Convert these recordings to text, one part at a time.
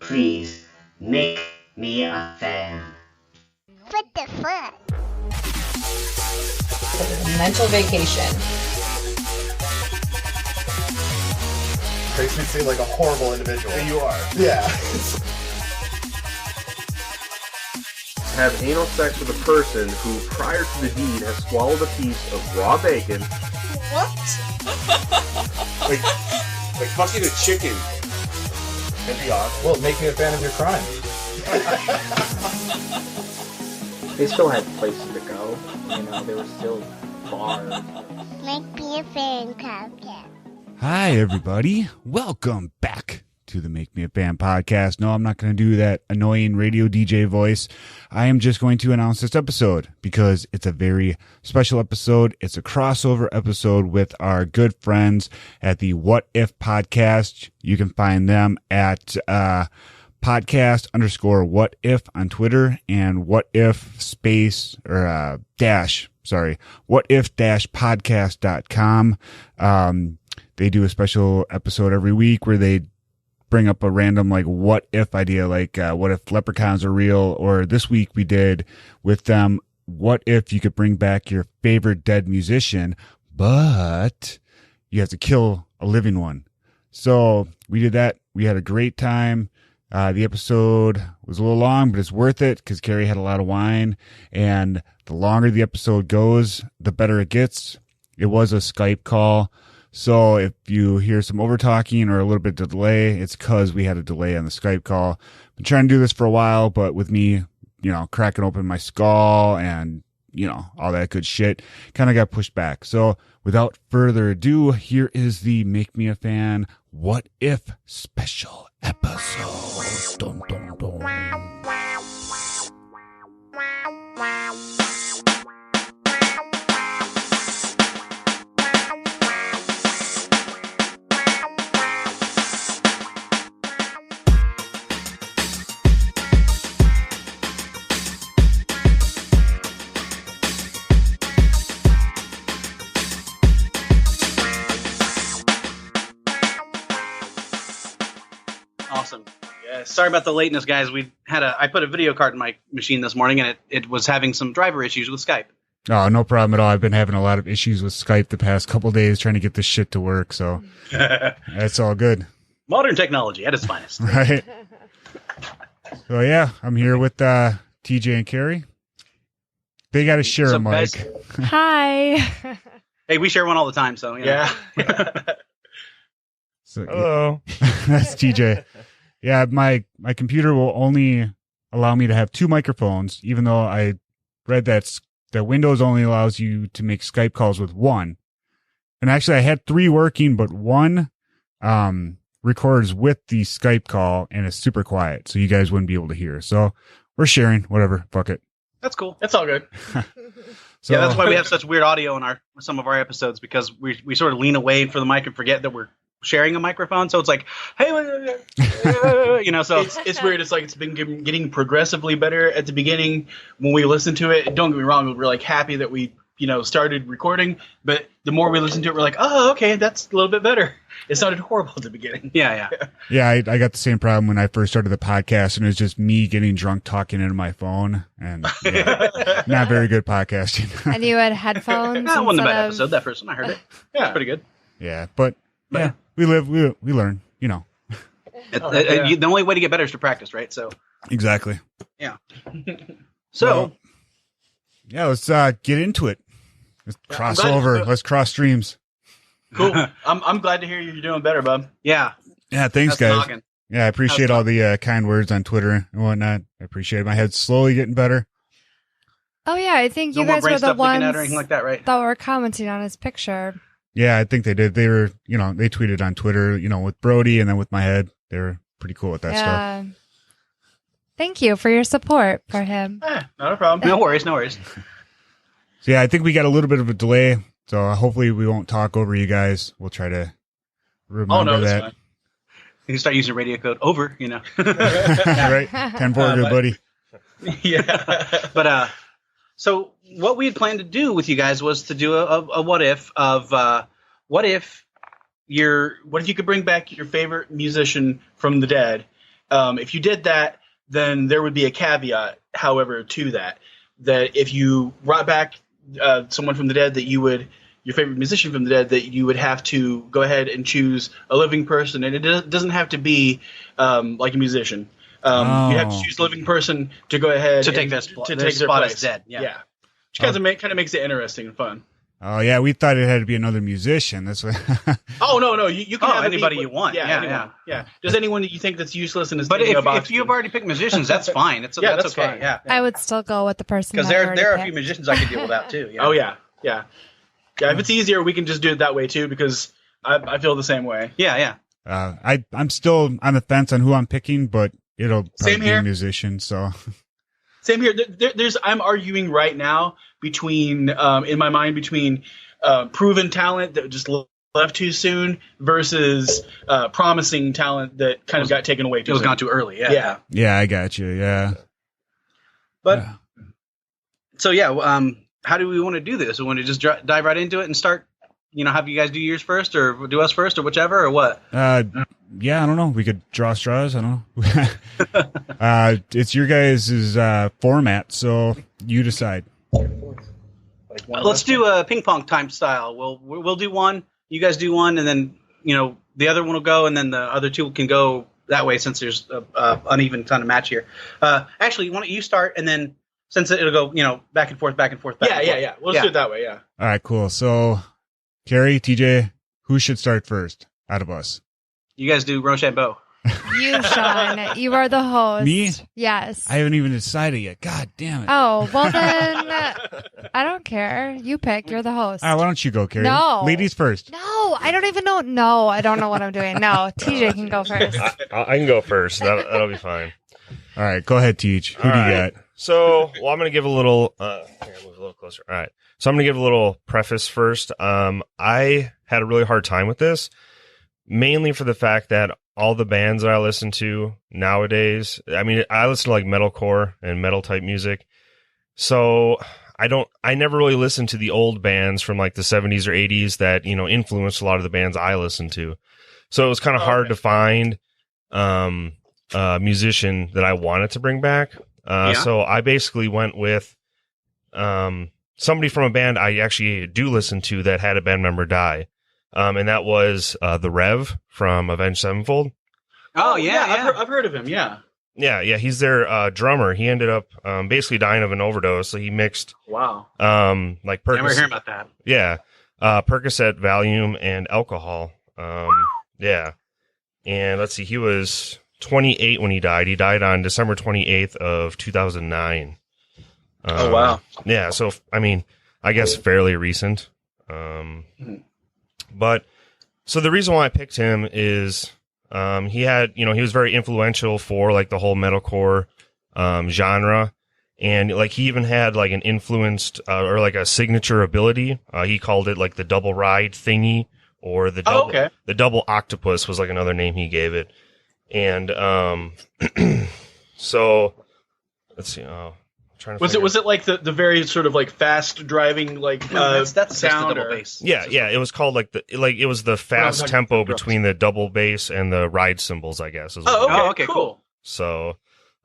Please make me a fan. What the fuck? Mental vacation. Makes me seem like a horrible individual. You are. Yeah. Have anal sex with a person who, prior to the deed, has swallowed a piece of raw bacon. What? like fucking a chicken. That'd be awesome. Well, make me a fan of your crime. They still had places to go. You know, there were still bars. Make me a fan, Comcast. Hi, everybody. Welcome back to the Make Me a Fan podcast. No, I'm not going to do that annoying radio DJ voice. I am just going to announce this episode because it's a very special episode. It's a crossover episode with our good friends at the What If podcast. You can find them at podcast_what if on Twitter and what if podcast.com. They do a special episode every week where they bring up a random, like, what if idea, like, what if leprechauns are real? Or this week we did with them, what if you could bring back your favorite dead musician, but you have to kill a living one? So we did that. We had a great time. The episode was a little long, but it's worth it because Carrie had a lot of wine. And the longer the episode goes, the better it gets. It was a Skype call. So if you hear some over talking or a little bit of delay, it's because we had a delay on the Skype call. Been trying to do this for a while, but with me, cracking open my skull and, all that good shit, kind of got pushed back. So without further ado, here is the Make Me a Fan What If special episode. Dun, dun, dun. Awesome. Yeah, sorry about the lateness, guys. I put a video card in my machine this morning, and it was having some driver issues with Skype. Oh, no problem at all. I've been having a lot of issues with Skype the past couple of days trying to get this shit to work, so it's all good. Modern technology at its finest. Right. So, yeah, I'm here with TJ and Carrie. They got to share a mic. Hi. Hey, we share one all the time, so Yeah. So, Hello. that's TJ. Yeah, my computer will only allow me to have two microphones, even though I read that Windows only allows you to make Skype calls with one. And actually, I had three working, but one records with the Skype call, and it's super quiet, so you guys wouldn't be able to hear. So we're sharing, whatever, fuck it. that's cool. It's all good. So, Yeah, that's why we have such weird audio in some of our episodes, because we sort of lean away for the mic and forget that we're sharing a microphone. So it's like, hey, so It's weird. It's like it's been getting progressively better at the beginning when we listen to it. Don't get me wrong, we're like happy that we started recording, but the more we listen to it, we're like, oh, okay, that's a little bit better. It sounded horrible at the beginning. yeah. yeah, I got the same problem when I first started the podcast, and it was just me getting drunk talking into my phone, and not very good podcasting. And you had headphones. That wasn't a bad instead of- episode. That first one, I heard it. Yeah, it's pretty good. Yeah, but yeah, we live, we learn, The only way to get better is to practice, right? So Exactly. yeah. Well, yeah, let's get into it. Let's cross glad- over. Let's cross streams. Cool. I'm glad to hear you're doing better, bub. Yeah. Yeah, thanks, That's guys. noggin. Yeah, I appreciate all the kind words on Twitter and whatnot. I appreciate it. My head's slowly getting better. Oh yeah, I think No you more guys brain were the stuff leaking ones out or anything like that, right? that were commenting on his picture. Yeah, I think they did. They were, they tweeted on Twitter, with Brody and then with my head. They were pretty cool with that stuff. Yeah. Thank you for your support for him. Not a problem. No worries. So yeah, I think we got a little bit of a delay. So hopefully we won't talk over you guys. We'll try to remember Oh, no, that's that. fine. You can start using radio code over, Right? 10-4, good buddy. Yeah. But so what we had planned to do with you guys was to do a what if of what if you could bring back your favorite musician from the dead, If you did that, then there would be a caveat, however, to that if you brought back someone from the dead, your favorite musician from the dead, that you would have to go ahead and choose a living person, and it doesn't have to be like a musician. You have to choose a living person to go ahead to take their spot place. as dead. Yeah. Which kind of makes it interesting and fun. Oh yeah, we thought it had to be another musician. That's what. Oh no, you can have anybody you want. Yeah. Does anyone that you think that's useless and is But taking a box? if you've already picked musicians, that's fine. That's okay. Fine. Yeah. I would still go with the person Because that there are a picked. few musicians I could deal with that too. Yeah. Oh yeah. If it's easier, we can just do it that way too, because I feel the same way. Yeah. I'm still on the fence on who I'm picking, but it'll probably Same be here. a musician. So Same here. I'm arguing right now between in my mind between proven talent that just left too soon versus promising talent that kind of got taken away too It was soon. gone too early. Yeah. yeah, I got you. Yeah. But so how do we want to do this? We want to just dive right into it and start. Have you guys do yours first, or do us first, or whichever, or what? Yeah, I don't know. We could draw straws. I don't know. It's your guys' format, so you decide. Let's do a ping pong time style. We'll do one. You guys do one, and then the other one will go, and then the other two can go that way. Since there's a uneven kind of match here. Actually, why don't you start, and then since it'll go back and forth. Yeah. We'll just do it that way. Yeah. All right, cool. So, Carrie, TJ, who should start first out of us? You guys do Rochambeau. You, Sean. You are the host. Me? Yes. I haven't even decided yet. God damn it. Oh, well then, I don't care. You pick. You're the host. All right, why don't you go, Carrie? No. Ladies first. No, I don't even know. No, I don't know what I'm doing. No, TJ can go first. I can go first. That'll be fine. All right, go ahead, Teach. Who All do you right. got? So, I'm going to give a little. Here, move a little closer. All right. So I'm going to give a little preface first. I had a really hard time with this, mainly for the fact that all the bands that I listen to nowadays, I mean, I listen to like metalcore and metal type music. So I never really listened to the old bands from like the 70s or 80s that, influenced a lot of the bands I listened to. So it was kind of hard to find a musician that I wanted to bring back. So I basically went with somebody from a band I actually do listen to that had a band member die. And that was the Rev from Avenged Sevenfold. Oh, yeah. I've heard of him, yeah. Yeah, he's their drummer. He ended up basically dying of an overdose. So he mixed Wow. like Percocet. Never hear about that. Yeah. Percocet, Valium, and alcohol. Yeah. And let's see, he was 28 when he died. He died on December 28th of 2009. Oh, wow. Yeah, so, I mean, I guess fairly recent. But, so the reason why I picked him is he had, he was very influential for, like, the whole metalcore genre. And, like, he even had, like, an influenced or, like, a signature ability. He called it, like, the double ride thingy, or the double octopus was, like, another name he gave it. And so, let's see. Was it like the very sort of like fast driving that's sound just the double bass. Yeah, it was called it was the fast tempo between the double bass and the ride cymbals, I guess. Okay, cool. So,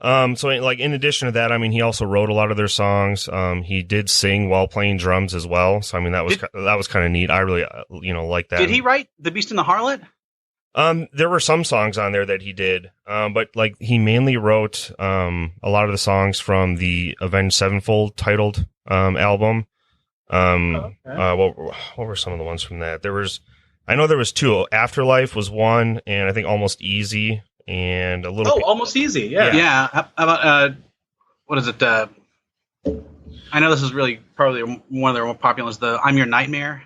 like in addition to that, I mean, he also wrote a lot of their songs. He did sing while playing drums as well. So I mean, that was kind of neat. I really like that. Did he write The Beast and the Harlot? There were some songs on there that he did, but like he mainly wrote a lot of the songs from the Avenged Sevenfold titled album. What were some of the ones from that? I know there was two. Afterlife was one, and I think Almost Easy and a little. Almost Easy, yeah. Yeah. How about what is it? I know this is really probably one of their more popular ones. The I'm Your Nightmare.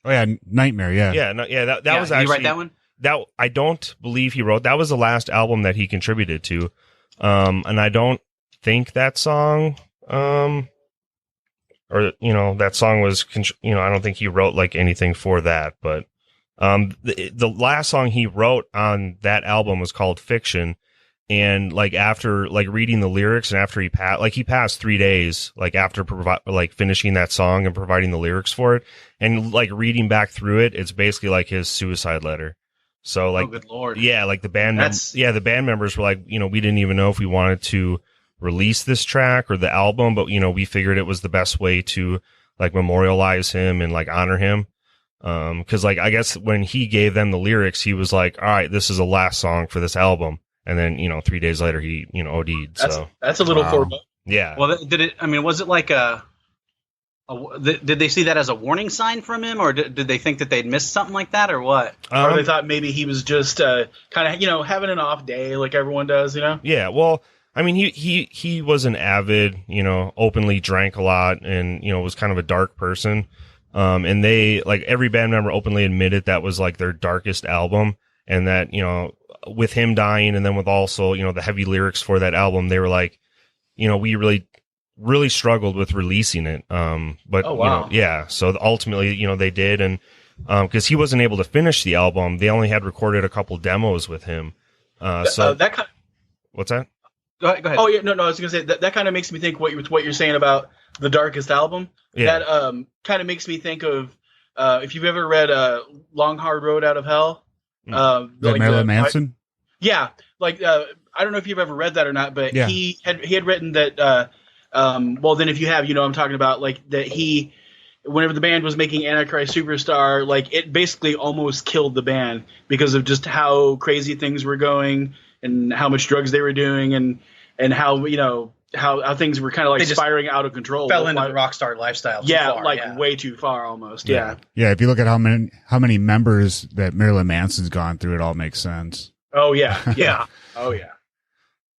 Oh yeah, Nightmare. Yeah. That was actually. You write that one? That I don't believe he wrote. That was the last album that he contributed to, and I don't think that song, that song was, I don't think he wrote like anything for that. But the last song he wrote on that album was called Fiction, and like after like reading the lyrics and after he passed 3 days like after finishing that song and providing the lyrics for it, and like reading back through it, it's basically like his suicide letter. So like, oh, good lord. yeah, like the band, the band members were like, you know, we didn't even know if we wanted to release this track or the album, but you know, we figured it was the best way to like memorialize him and like honor him. Cause like, I guess when he gave them the lyrics, he was like, all right, this is the last song for this album. And then, you know, 3 days later he, you know, OD'd. So that's a little foreboding. Yeah. Well, was it like did they see that as a warning sign from him, or did they think that they'd missed something like that, or what? Or they thought maybe he was just kind of, you know, having an off day like everyone does, you know? Yeah. Well, I mean, he was an avid, you know, openly drank a lot and, you know, was kind of a dark person. And they, like, every band member openly admitted that was like their darkest album, and that, you know, with him dying and then with also, you know, the heavy lyrics for that album, they were like, you know, we really struggled with releasing it. But, oh, wow. you know, yeah. So ultimately, you know, they did. And, cause he wasn't able to finish the album, they only had recorded a couple demos with him. What's that? Go ahead. Oh yeah, no, I was gonna say that kind of makes me think what you're saying about the darkest album. Yeah. That kind of makes me think of if you've ever read Long Hard Road Out of Hell. Like Marilyn Manson. Yeah, like I don't know if you've ever read that or not, but Yeah. he had written that. Well, then if you have, you know, I'm talking about like that he. Whenever the band was making Antichrist Superstar, like it basically almost killed the band because of just how crazy things were going and how much drugs they were doing and how, you know, how things were kind of like spiraling out of control. Fell into the rock star lifestyle. Way too far almost. Yeah. Yeah. If you look at how many members that Marilyn Manson's gone through, it all makes sense. Oh yeah. Yeah. Oh yeah.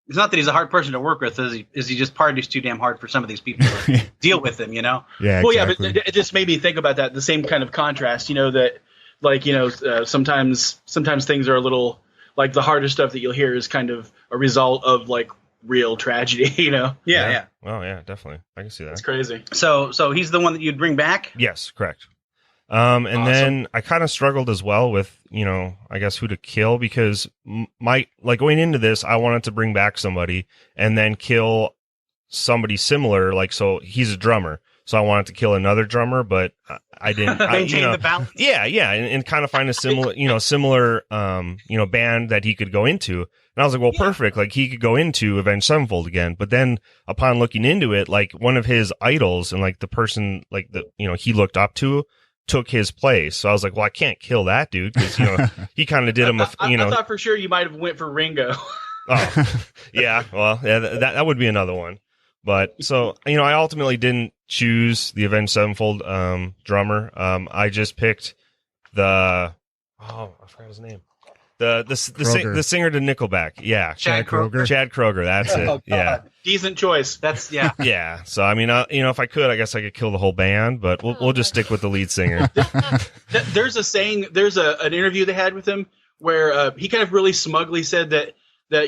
It's not that he's a hard person to work with. Is he just parties too damn hard for some of these people to deal with him, you know? Yeah, well, exactly. Yeah, but it just made me think about that. The same kind of contrast, you know, that like, you know, sometimes things are a little like the hardest stuff that you'll hear is kind of a result of like real tragedy, you know? Yeah. Oh yeah, definitely. I can see that. It's crazy. So he's the one that you'd bring back? Yes, correct. And awesome. Then I kind of struggled as well with, you know, I guess who to kill, because like going into this, I wanted to bring back somebody and then kill somebody similar. Like, so he's a drummer, so I wanted to kill another drummer, but I didn't maintain the balance. Yeah. And kind of find a similar, band that he could go into. And I was like, well, perfect. Like he could go into Avenged Sevenfold again. But then upon looking into it, like one of his idols and like the person like he looked up to took his place. So I was like, well, I can't kill that dude because, you know, he kind of did him, I thought for sure you might have went for Ringo. Oh, yeah. Well, yeah, that would be another one. But so, you know, I ultimately didn't choose the Avenged Sevenfold drummer. I just picked I forgot his name. The singer to Nickelback. Yeah. Chad Kroeger. Chad Kroeger. That's it. Oh, yeah. Decent choice. That's yeah. Yeah. So I mean, if I could, I guess I could kill the whole band, but we'll just stick with the lead singer. There's a saying. There's an interview they had with him where he kind of really smugly said that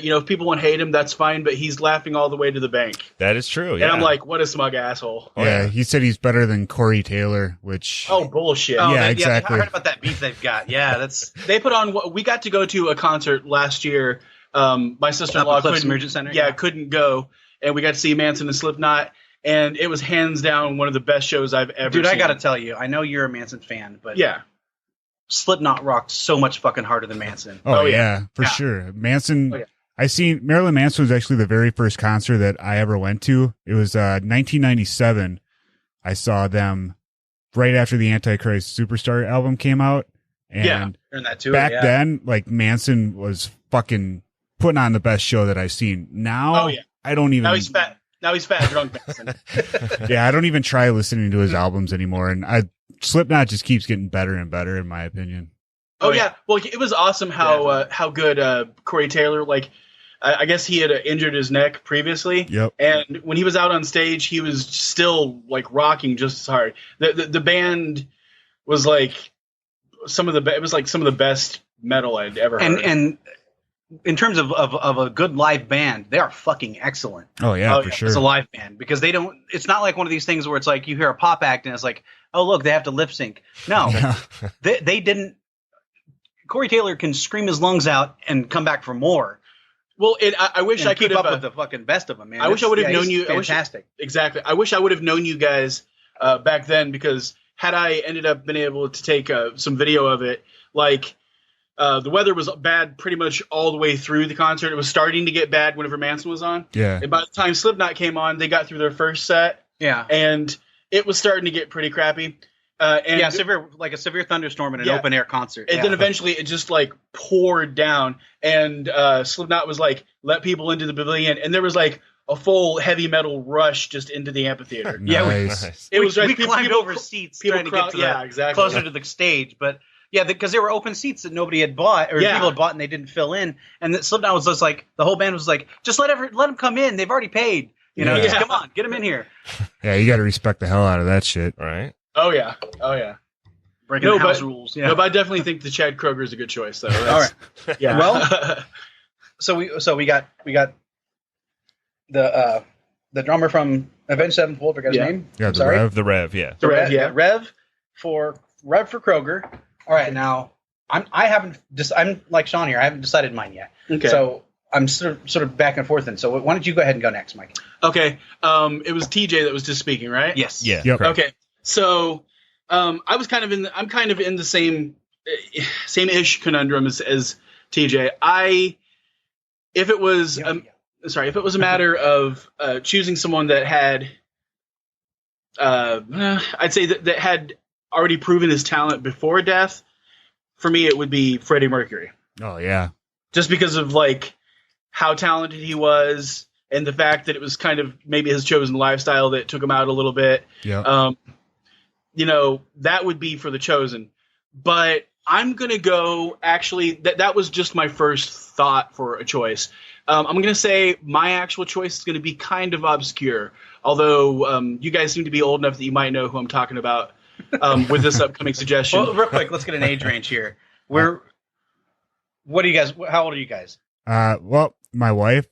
you know, if people want to hate him, that's fine, but he's laughing all the way to the bank. That is true. Yeah. And I'm like, what a smug asshole. Yeah. He said he's better than Corey Taylor, which. Oh, bullshit. Yeah, exactly. I heard about that beef they've got. Yeah, they put on. We got to go to a concert last year. My sister-in-law couldn't go, and we got to see Manson and Slipknot, and it was hands down one of the best shows I've ever seen. Dude, I got to tell you, I know you're a Manson fan, but yeah, Slipknot rocked so much fucking harder than Manson. Oh yeah, for sure. Manson. Oh, yeah. Marilyn Manson was actually the very first concert that I ever went to. It was 1997. I saw them right after the Antichrist Superstar album came out. And back then, like Manson was fucking putting on the best show that I've seen. Now, I don't even. Now he's fat, drunk Manson. Yeah, I don't even try listening to his albums anymore. And Slipknot just keeps getting better and better, in my opinion. Oh yeah, well, it was awesome how good Corey Taylor, like, I guess he had injured his neck previously. Yep. And when he was out on stage, he was still like rocking just as hard. The band was like some of the best metal I'd ever heard. And in terms of a good live band, they are fucking excellent. Oh yeah, for sure. It's a live band because they don't. It's not like one of these things where it's like you hear a pop act and it's like, oh look, they have to lip sync. No, they didn't. Corey Taylor can scream his lungs out and come back for more. Well, I wish I could keep up with the fucking best of them, man. I wish I would have known you. Fantastic. Exactly. I wish I would have known you guys back then, because had I ended up being able to take some video of it, like the weather was bad pretty much all the way through the concert. It was starting to get bad whenever Manson was on. Yeah. And by the time Slipknot came on, they got through their first set. Yeah. And it was starting to get pretty crappy. And a severe thunderstorm in an open air concert. And then eventually it just like poured down, and Slipknot was like, let people into the pavilion, and there was like a full heavy metal rush just into the amphitheater. Nice. It was we like climbed over seats trying to get to exactly. closer to the stage, but because there were open seats that nobody had bought, or people had bought and they didn't fill in, and Slipknot was just like, the whole band was like, just let them come in, they've already paid, just come on, get them in here. Yeah, you got to respect the hell out of that shit, right? Oh yeah. Breaking the house rules. Yeah. No, but I definitely think the Chad Kroeger is a good choice, though. All right. Yeah. Well, so we got the drummer from Avenged Sevenfold. I forgot his name. Yeah, the Rev. Yeah. The Rev. Yeah. Rev for Kroeger. All right. Now I'm like Sean here. I haven't decided mine yet. Okay. So I'm sort of back and forth. And so why don't you go ahead and go next, Mike? Okay. It was TJ that was just speaking, right? Yes. Yeah. Yep. Okay. So I'm kind of in the same ish conundrum as TJ. If it was a matter of choosing someone that had I'd say that had already proven his talent before death, for me it would be Freddie Mercury. Oh yeah. Just because of like how talented he was, and the fact that it was kind of maybe his chosen lifestyle that took him out a little bit. Yeah. That would be for the chosen. But I'm going to go, actually, that was just my first thought for a choice. I'm going to say my actual choice is going to be kind of obscure. Although you guys seem to be old enough that you might know who I'm talking about with this upcoming suggestion. Well, real quick, let's get an age range here. How old are you guys? Well, my wife.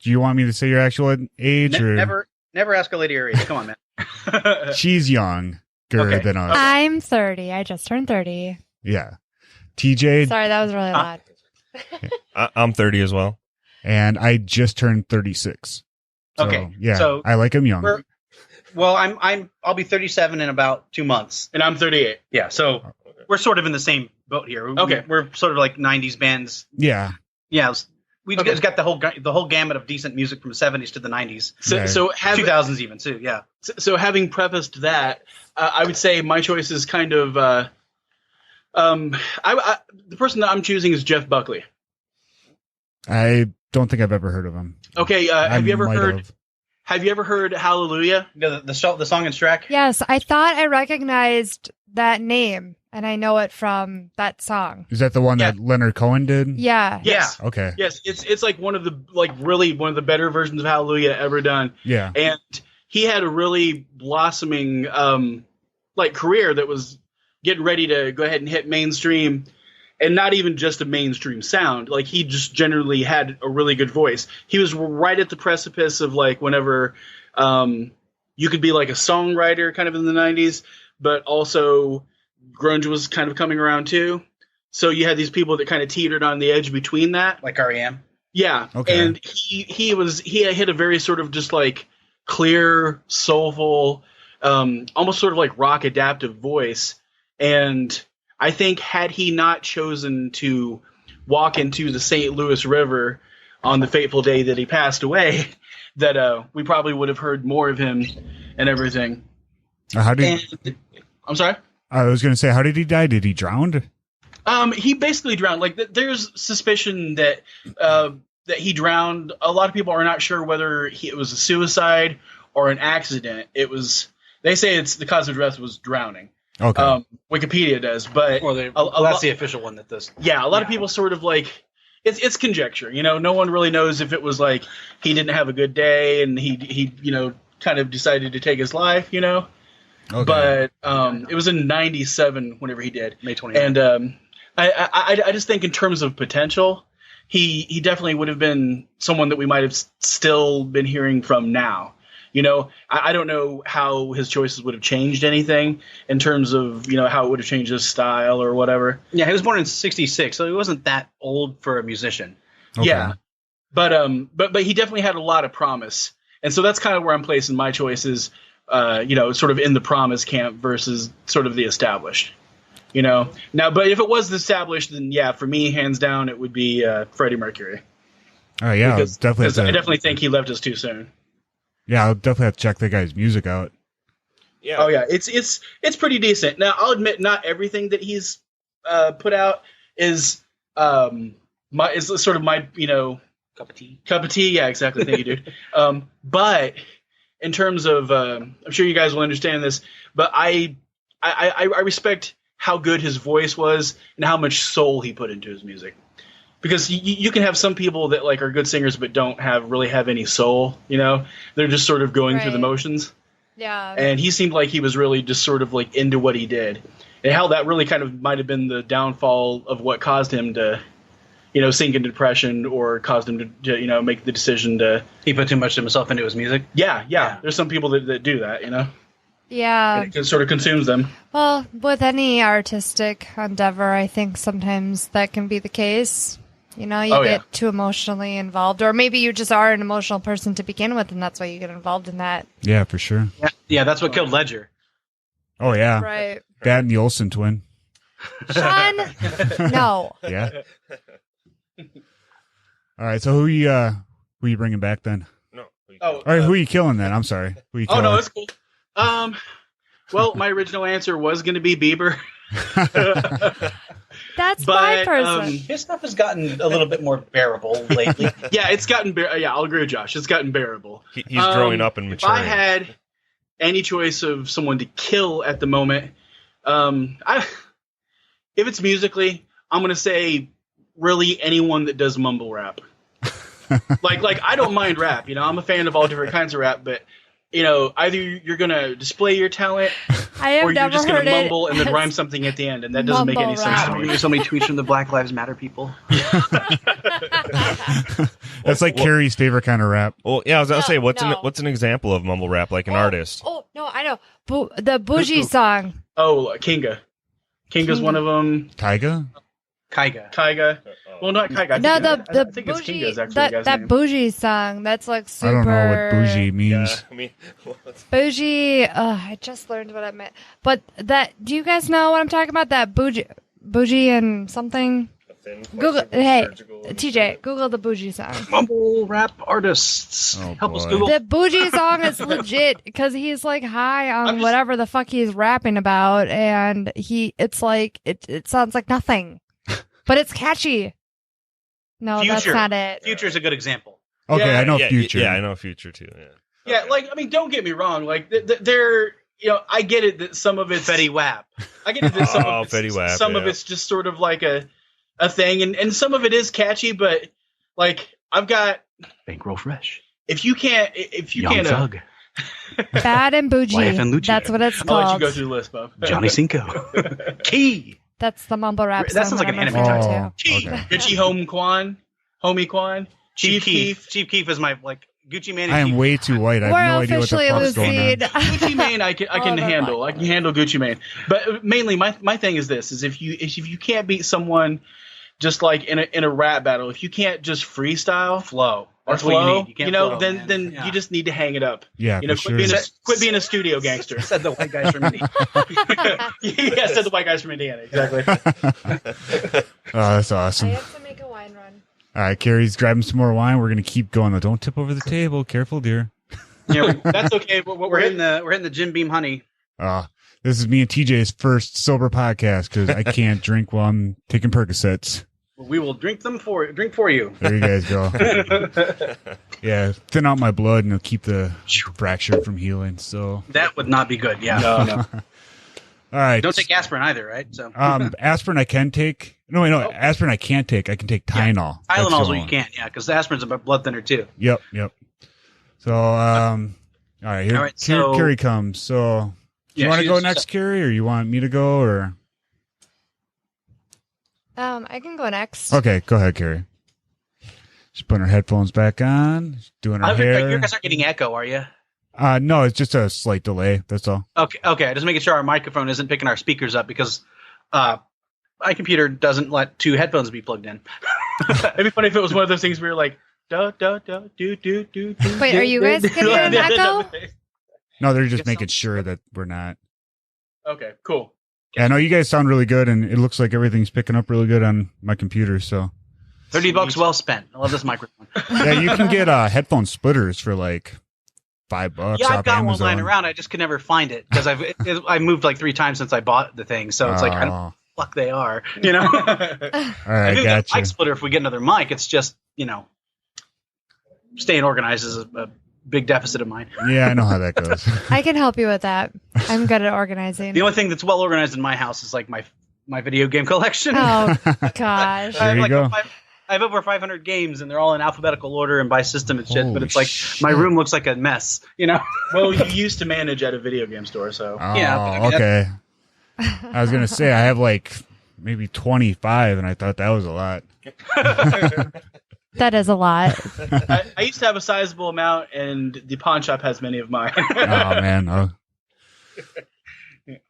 Do you want me to say your actual age? Or? Never ask a lady her age. Come on, man. She's younger than us. I'm 30. I just turned 30. Yeah. TJ. Sorry, that was really loud. I'm 30 as well. And I just turned 36. So, okay. Yeah. So I like him young. I'll be 37 in about 2 months. And I'm 38. Yeah. So we're sort of in the same boat here. Okay. We're sort of like 90s bands. Yeah. Yeah. We just got the whole gamut of decent music from the 70s to the 90s. So 2000s even too. Yeah. So having prefaced that, I would say my choice is kind of the person that I'm choosing is Jeff Buckley. I don't think I've ever heard of him. Okay. Have you ever heard Hallelujah? The song in Shrek? Yes, I thought I recognized that name, and I know it from that song. Is that the one that Leonard Cohen did? Yeah. Yes. Yeah. Okay. Yes, it's like one of the better versions of Hallelujah ever done. Yeah. And he had a really blossoming career that was getting ready to go ahead and hit mainstream, and not even just a mainstream sound. Like, he just generally had a really good voice. He was right at the precipice of like whenever you could be like a songwriter kind of in the 90s, but also grunge was kind of coming around too. So you had these people that kind of teetered on the edge between that. Like R.E.M.? Yeah. Okay. And he hit a very sort of just like clear, soulful, almost sort of like rock adaptive voice. And I think had he not chosen to walk into the St. Louis River on the fateful day that he passed away, that we probably would have heard more of him and everything. I'm sorry? I was going to say, how did he die? Did he drown? He basically drowned. Like, there's suspicion that that he drowned. A lot of people are not sure whether it was a suicide or an accident. They say it's the cause of death was drowning. Okay. Wikipedia does, but that's the official one that does. Yeah, a lot of people sort of like it's conjecture. No one really knows if it was like he didn't have a good day and he kind of decided to take his life. Okay. But it was in '97 whenever he did, May 29th. And I just think in terms of potential, he definitely would have been someone that we might have still been hearing from now. I don't know how his choices would have changed anything in terms of, how it would have changed his style or whatever. Yeah, he was born in '66, so he wasn't that old for a musician. Okay. Yeah. But he definitely had a lot of promise. And so that's kind of where I'm placing my choices, sort of in the promise camp versus sort of the established. Now, but if it was established, then yeah, for me, hands down, it would be Freddie Mercury. Oh yeah, Because definitely. I definitely think he left us too soon. Yeah, I'll definitely have to check that guy's music out. Yeah. Oh yeah, it's pretty decent. Now I'll admit, not everything that he's put out is sort of my Cup of tea. cup of tea. Yeah, exactly. Thank you, dude. But in terms of, I'm sure you guys will understand this, but I respect how good his voice was and how much soul he put into his music. Because you can have some people that like are good singers but don't really have any soul. They're just sort of going through the motions. Yeah. And he seemed like he was really just sort of like into what he did, and how that really kind of might have been the downfall of what caused him to, sink into depression, or caused him to make the decision to. He put too much of himself into his music. Yeah. There's some people that do that, Yeah. And it sort of consumes them. Well, with any artistic endeavor, I think sometimes that can be the case. You get too emotionally involved, or maybe you just are an emotional person to begin with, and that's why you get involved in that. Yeah, for sure. Yeah, that's what killed Ledger. Oh yeah, Right. that and the Olsen twin. Sean, no. Yeah. All right, so who you bringing back then? No. All right, who are you killing then? I'm sorry. Who are you killing? no, it's cool. Well, my original answer was going to be Bieber. That's my person. His stuff has gotten a little bit more bearable lately. Yeah, it's gotten yeah, I'll agree with Josh. It's gotten bearable. He's growing up and maturing. If I had any choice of someone to kill at the moment, if it's musically, I'm going to say really anyone that does mumble rap. like I don't mind rap, I'm a fan of all different kinds of rap, but either you're going to display your talent, or you're just going to mumble and then rhyme something at the end, and that doesn't make any sense to me. There's so many tweets from the Black Lives Matter people. That's like Carrie's favorite kind of rap. Well, yeah, I was gonna say, what's an example of mumble rap, like an artist? Oh no, I know. The Bougie song. Oh, Kinga. Kinga's one of them. Kyga. Well, not Kyga. No, I think it's Kinga's actually the guy's name. Bougie song. That's like super. I don't know what bougie means. Bougie. I just learned what it meant. But do you guys know what I'm talking about? That bougie and something. Google. Hey, TJ, Google the Bougie song. Mumble rap artists. Help us Google. The Bougie song is legit because he's like high on whatever the fuck he's rapping about, and it's like it sounds like nothing, but it's catchy. No, Future. That's not it. Future's a good example. Okay, I know Future. Yeah, I know Future too. Yeah, don't get me wrong. Like they're, I get it that some of it's Fetty Wap. I get it that some of Fetty Wap, some of it's just sort of like a thing, and some of it is catchy, but like I've got Bankroll Fresh. If you can't Thug. Bad and Bougie. That's what it's called. I'll let you go through the list, Bob. Johnny Cinco. Key. That's the mumble rap. That sounds like an anime title. Gucci Homie Quan, Chief Keef. Chief Keef is my Gucci Mane. I am way too white. I have no idea what the fuck's going on. Gucci Mane, I can handle. I can handle Gucci Mane. But mainly, my thing is this: is if you can't beat someone just like in a rap battle, if you can't just freestyle, flow. That's what you need. You flow, then you just need to hang it up. Yeah, quit being a studio gangster. Said the white guys from Indiana. Yeah, said the white guys from Indiana. Exactly. Oh, that's awesome. I have to make a wine run. All right, Carrie's grabbing some more wine. We're gonna keep going though. Don't tip over the table. Careful, dear. Yeah, that's okay. We're hitting the Jim Beam honey. This is me and TJ's first sober podcast because I can't drink while I'm taking Percocets. We will drink for you. There you guys go. Yeah, thin out my blood and it'll keep the fracture from healing. So that would not be good. Yeah. No. All right. Don't take aspirin either, right? So. Aspirin I can take. No, aspirin I can't take. I can take Tylenol. Yeah. Tylenol's what you can't. Yeah, because the aspirin's a blood thinner too. Yep. So, all right. Here Carrie comes. So, do you want to go next, Carrie, or you want me to go, or? I can go next. Okay, go ahead, Carrie. She's putting her headphones back on. She's doing her hair. You guys aren't getting echo, are you? No, it's just a slight delay. That's all. Okay. Just making sure our microphone isn't picking our speakers up because my computer doesn't let two headphones be plugged in. It'd be funny if it was one of those things where you're like, do. Wait, are you guys getting an echo? No, they're just making sure that we're not. Okay, cool. Yeah, I know you guys sound really good, and it looks like everything's picking up really good on my computer. So $30 well spent. I love this microphone. yeah, you can get headphone splitters for like $5. Yeah, I've off got Amazon. one lying around. I just could never find it because I moved like 3 times since I bought the thing. So it's like I don't know what the fuck they are. You know. All right, I do get a gotcha. mic splitter if we get another mic. It's just staying organized is a big deficit of mine. Yeah, I know how that goes. I can help you with that. I'm good at organizing. The only thing that's well organized in my house is like my video game collection. Oh gosh. There you go. I have over 500 games, and they're all in alphabetical order and by system and shit. Holy but it's like shit. my room looks like a mess. Well, you used to manage at a video game store, so Oh, Yeah, but I mean, okay. I was gonna say I have like maybe 25, and I thought that was a lot. That is a lot. I used to have a sizable amount, and the pawn shop has many of mine. Oh man. Oh.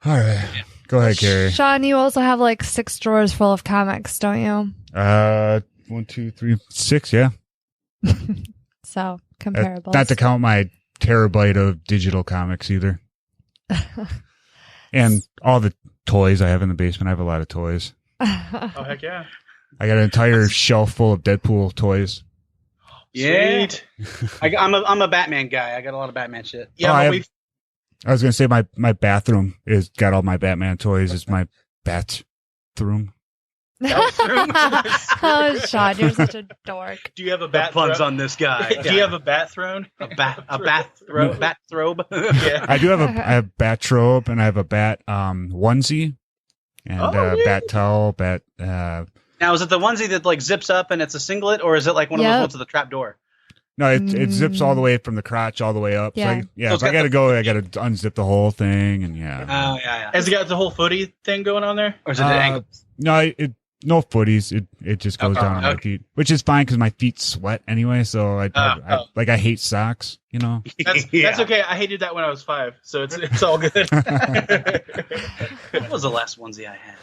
All right. Go ahead, Carrie. Sean, you also have like 6 drawers full of comics, don't you? 1, 2, 3, 6. Yeah. So comparables. Not to count my terabyte of digital comics either. And all the toys I have in the basement. I have a lot of toys. Oh heck yeah! I got an entire shelf full of Deadpool toys. Yeah. Sweet. I'm a Batman guy. I got a lot of Batman shit. Yeah, I but was gonna say my bathroom is got all my Batman toys. It's my bathroom. Oh, Sean, you're such a dork. do you have a The bat puns throw- on this guy. Do you have a bat throne? a bathrobe? Yeah. I do have I have bathrobe and I have a bat onesie and bat towel, bat. Now, is it the onesie that like zips up and it's a singlet, or is it like one of those Yep. ones with a trap door? No, it zips all the way from the crotch all the way up. Yeah. So yeah. So If it's I got gotta the- go, I gotta unzip the whole thing, and yeah. Oh yeah. Has it got the whole footy thing going on there? Or is it the ankle? No, no footies. It just goes Okay. down on my Okay. feet, which is fine because my feet sweat anyway. So I hate socks. You know. That's okay. I hated that when I was 5, so it's all good. What was the last onesie I had?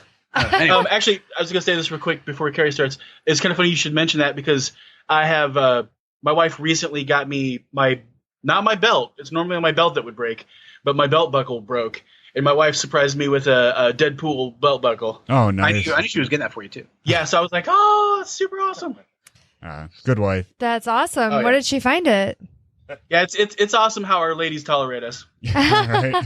Anyway. Actually, I was gonna say this real quick before Carrie starts. It's kind of funny you should mention that because I have my wife recently got me not my belt. It's normally my belt that would break, but my belt buckle broke, and my wife surprised me with a Deadpool belt buckle. Oh, I nice. knew she was getting that for you too. Yeah, so I was like, oh, it's super awesome. Good wife. That's awesome. Oh, yeah. Where did she find it? Yeah, it's awesome how our ladies tolerate us. Right?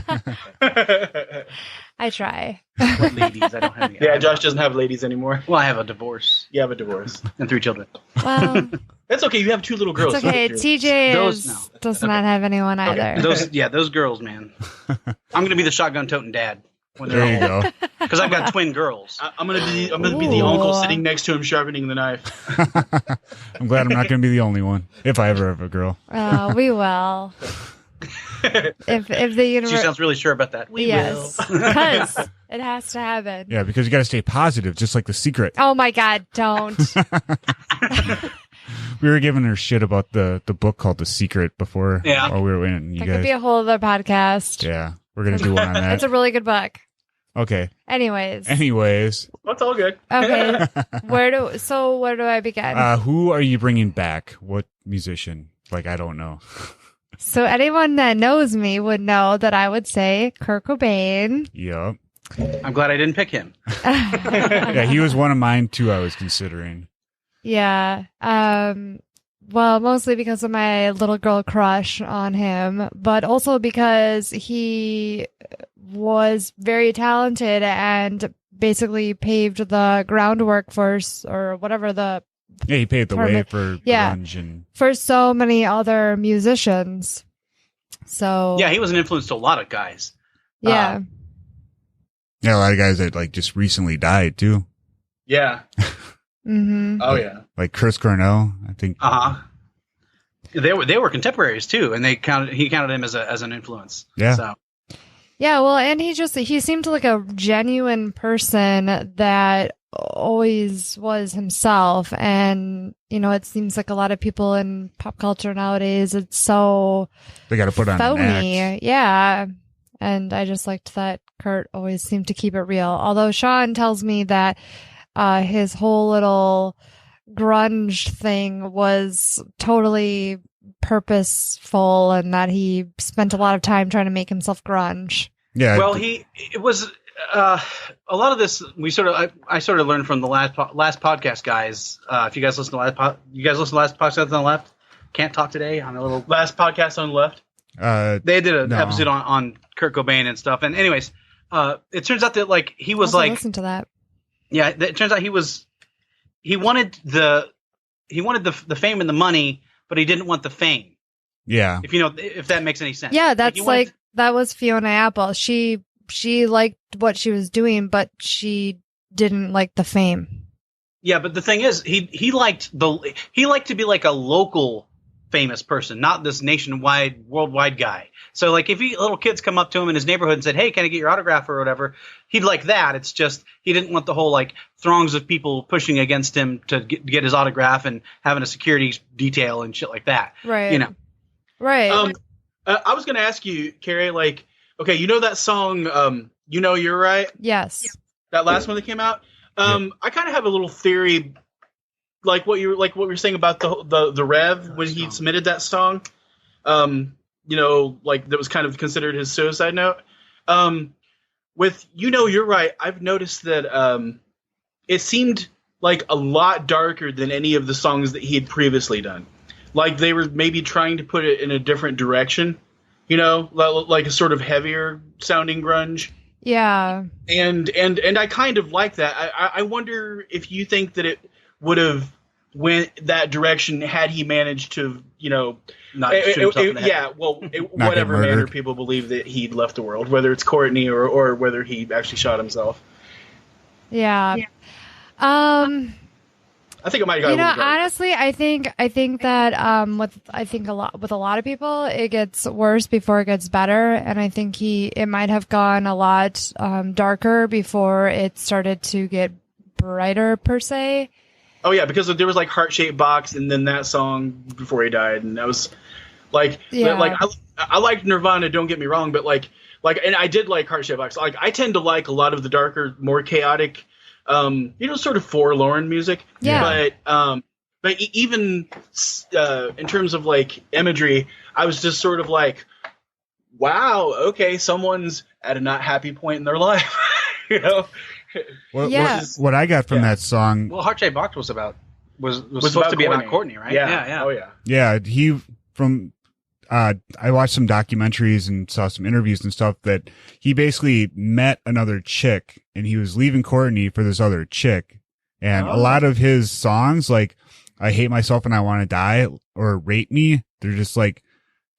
I try. Ladies, I don't have any. Yeah, Josh doesn't have ladies anymore. Well, I have a divorce You have a divorce. and 3 children. Well, That's okay. You have 2 little girls. it's okay. TJ Those- does not have anyone either. Those girls, man. I'm gonna be the shotgun toting dad when There you they're go. because I've got twin girls. I'm gonna be the Ooh. uncle sitting next to him sharpening the knife. I'm glad I'm not going to be the only one if I ever have a girl. Oh, we will. If the She universe, sounds really sure about that. yes, because it has to happen. Yeah, because you got to stay positive, just like The Secret. Oh my God! Don't. We were giving her shit about the book called The Secret before Yeah. while we were in. You That guys, could be a whole other podcast. yeah, we're gonna do one on that. It's a really good book. Okay. Anyways, That's all good. okay. Where do I begin? Who are you bringing back? What musician? Like, I don't know. So anyone that knows me would know that I would say Kurt Cobain. Yep. I'm glad I didn't pick him. Yeah, he was one of mine too. I was considering. Yeah. Well, mostly because of my little girl crush on him, but also because he was very talented and basically paved the groundwork for, or whatever the, Yeah, he paved the way for Yeah. grunge and for so many other musicians. So Yeah, he was an influence to a lot of guys. yeah. yeah, a lot of guys that like just recently died too. Yeah. Mm-hmm. Oh yeah. Like Chris Cornell, I think. They were contemporaries too, and he counted him as an influence. Yeah. So Yeah, well, and he seemed like a genuine person that always was himself. And, it seems like a lot of people in pop culture nowadays, it's so They got to put on an phony. act. Yeah. And I just liked that Kurt always seemed to keep it real. Although Sean tells me that his whole little grunge thing was totally purposeful and that he spent a lot of time trying to make himself grunge. Yeah. well, it was a lot of this I sort of learned from the last podcast guys. If you guys listen to last podcast on the left, Can't Talk Today on a little last podcast on the left. They did an episode on Kurt Cobain and stuff. And anyways, it turns out that like he was like listen to that. Yeah, it turns out he wanted the fame and the money, but he didn't want the fame. Yeah. If that makes any sense. Yeah, that's that was Fiona Apple. She liked what she was doing, but she didn't like the fame. Yeah, but the thing is, he liked to be like a local famous person, not this nationwide, worldwide guy. So like if little kids come up to him in his neighborhood and said, "Hey, can I get your autograph?" or whatever, he'd like that. It's just he didn't want the whole like throngs of people pushing against him to get his autograph and having a security detail and shit like that. Right. Right. I was going to ask you, Carrie, like, okay, you know that song, You Know You're Right? Yes. That last one that came out? I kind of have a little theory, like what you were saying about the Rev when he submitted that song. Like that was kind of considered his suicide note. With You Know You're Right, I've noticed that it seemed like a lot darker than any of the songs that he had previously done. Like they were maybe trying to put it in a different direction, like a sort of heavier sounding grunge. Yeah. And I kind of like that. I wonder if you think that it would have went that direction had he managed to, not shoot himself in the head. Whatever manner people believe that he'd left the world, whether it's Courtney or whether he actually shot himself. Yeah. I think it might have got honestly, I think that with a lot of people, it gets worse before it gets better, and I think it might have gone a lot darker before it started to get brighter per se. Oh yeah, because there was like Heart-Shaped Box, and then that song before he died, and that was like, I liked Nirvana. Don't get me wrong, but like, and I did like Heart-Shaped Box. Like, I tend to like a lot of the darker, more chaotic, sort of forlorn music. Yeah. But even in terms of like imagery, I was just sort of like, wow, okay, someone's at a not happy point in their life, What I got from that song. Well, Heart-Shaped Box was supposed to be about Courtney, right? Yeah. Oh yeah. Yeah. I watched some documentaries and saw some interviews and stuff that he basically met another chick and he was leaving Courtney for this other chick. And a lot of his songs, like I Hate Myself and I Want to Die or Rape Me, they're just like,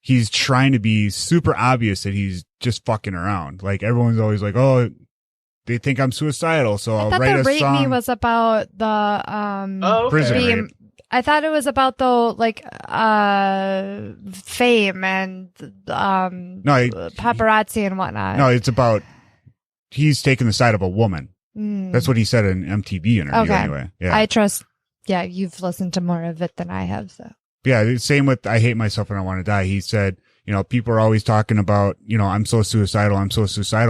he's trying to be super obvious that he's just fucking around. Like everyone's always like, oh, they think I'm suicidal, so I'll write a Rape song. Me was about the prison rape. I thought it was about fame and paparazzi and whatnot. No, it's about he's taking the side of a woman. That's what he said in an MTV interview. Anyway, yeah. I trust. Yeah, you've listened to more of it than I have. So yeah, same with I Hate Myself and I Want to Die. He said, people are always talking about, I'm so suicidal.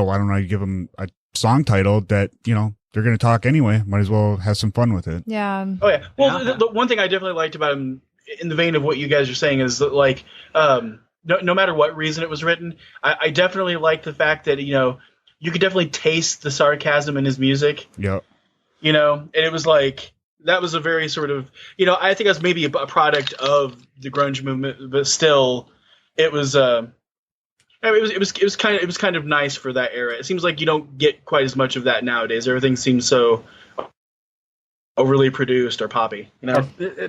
Why don't I give them a song title that they're going to talk anyway. Might as well have some fun with it. Yeah. Oh yeah. Well, the one thing I definitely liked about him, in the vein of what you guys are saying, is that like, no matter what reason it was written, I definitely like the fact that you could definitely taste the sarcasm in his music. Yep. And it was like that was a very sort of I think that's maybe a product of the grunge movement, but still, it was. It was kind of nice for that era. It seems like you don't get quite as much of that nowadays. Everything seems so overly produced or poppy,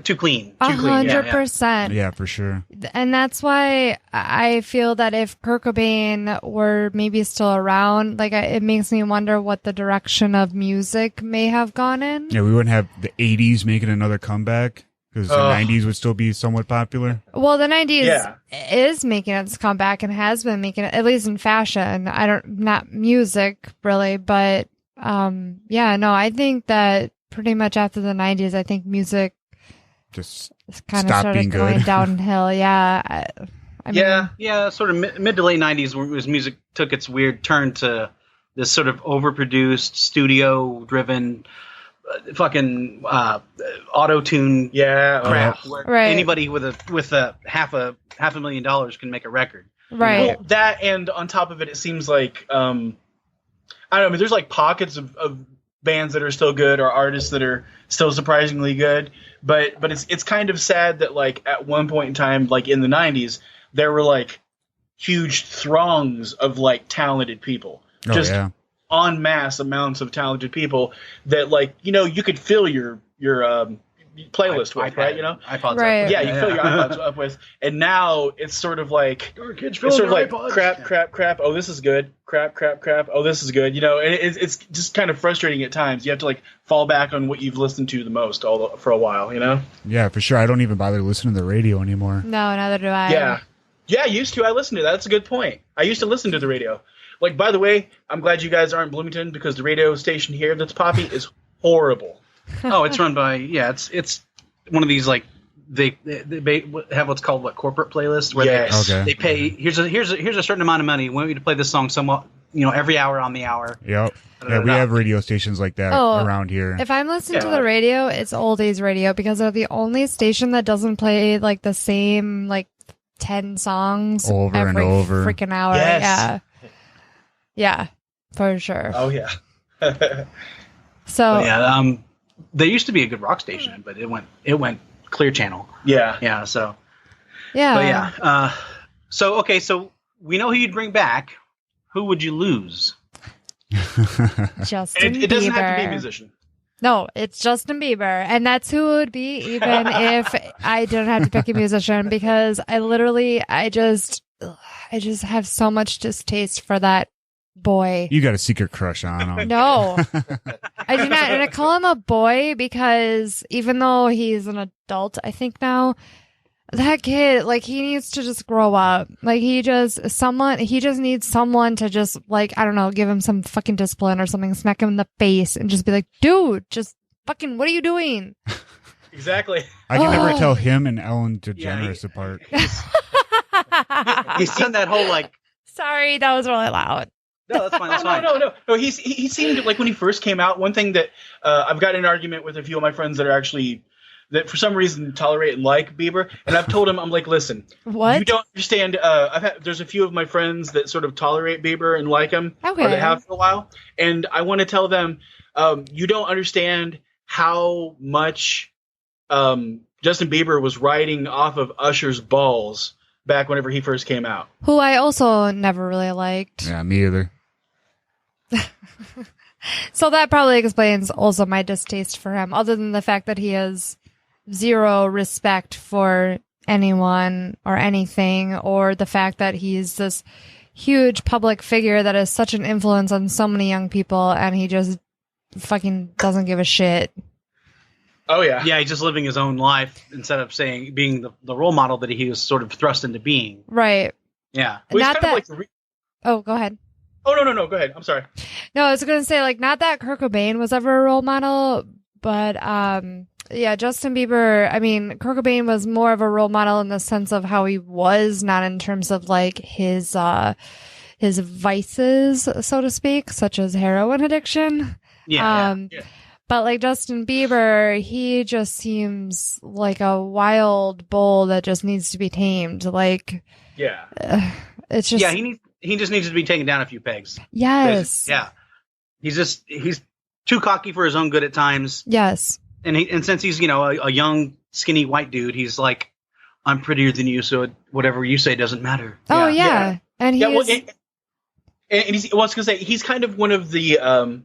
too clean. 100%. Yeah, for sure. And that's why I feel that if Kurt Cobain were maybe still around, like it makes me wonder what the direction of music may have gone in. Yeah, we wouldn't have the 80s making another comeback. Because the 90s would still be somewhat popular. Well, the 90s is making its comeback and has been making it, at least in fashion. Not music really, but I think that pretty much after the 90s, I think music just kind of started going downhill. Yeah. I mean, sort of mid to late 90s, where music took its weird turn to this sort of overproduced, studio-driven. Fucking auto-tune crap where anybody with a half a $500,000 can make a record. Right. Well, that, and on top of it, it seems like I I don't know. I mean, there's like pockets of bands that are still good or artists that are still surprisingly good, but it's kind of sad that like at one point in time, like in the 90s, there were like huge throngs of like talented people, just en masse amounts of talented people that like, you know, you could fill your playlist with, right? You know, iPods. Right. Yeah, you fill your iPods up with, and now it's sort of like kids it's sort of like crap. Oh, this is good. Crap. Oh, this is good. You know, and it's just kind of frustrating at times. You have to like fall back on what you've listened to the most for a while. You know? Yeah, for sure. I don't even bother listening to the radio anymore. No, neither do I. Yeah, I used to. I listened to that. That's a good point. I used to listen to the radio. Like, by the way, I'm glad you guys aren't in Bloomington because the radio station here that's poppy is horrible. Oh, it's run by it's one of these like they have what's called corporate playlists where they pay here's a certain amount of money. We want you to play this song somewhat, you know, every hour on the hour. Yep. Yeah, we have radio stations like that around here. If I'm listening to the radio, it's oldies radio because they're the only station that doesn't play like the same like 10 songs over every and over freaking hour. Yes. Yeah, for sure. Oh yeah. So there used to be a good rock station, but it went Clear Channel. Yeah. So yeah. But so we know who you'd bring back. Who would you lose? Justin Bieber. It doesn't have to be a musician. No, it's Justin Bieber, and that's who it would be even if I didn't have to pick a musician because I just have so much distaste for that boy. You got a secret crush on him. No, I do not. And I call him a boy because even though he's an adult, I think now, that kid, like, he needs to just grow up. Like, he just needs someone to just, like, I don't know, give him some fucking discipline or something, smack him in the face and just be like, dude, just fucking, what are you doing? Exactly. I can never tell him and Ellen DeGeneres apart. He's done that whole, like... Sorry, that was really loud. No, that's fine. That's fine. No. He seemed like when he first came out. One thing that I've got in an argument with a few of my friends that are actually that for some reason tolerate and like Bieber, and I've told him, I'm like, listen, what? You don't understand. There's a few of my friends that sort of tolerate Bieber and like him, or that have for a while, and I want to tell them, you don't understand how much Justin Bieber was riding off of Usher's balls back whenever he first came out. Who I also never really liked. Yeah, me either. So that probably explains also my distaste for him, other than the fact that he has zero respect for anyone or anything, or the fact that he's this huge public figure that has such an influence on so many young people, and he just fucking doesn't give a shit. Oh yeah. Yeah, he's just living his own life instead of being the role model that he was sort of thrust into being. Right. Yeah. Well, not that. Oh, go ahead. Oh no. Go ahead. I'm sorry. No, I was gonna say, like, not that Kurt Cobain was ever a role model, but yeah, Justin Bieber. I mean, Kurt Cobain was more of a role model in the sense of how he was, not in terms of like his vices, so to speak, such as heroin addiction. Yeah. But like Justin Bieber, he just seems like a wild bull that just needs to be tamed. Like, it's just he just needs to be taken down a few pegs. Yes. Yeah. He's too cocky for his own good at times. Yes. And since he's, you know, a young skinny white dude, he's like, I'm prettier than you, so whatever you say doesn't matter. Oh yeah. And I was gonna say he's kind of one of the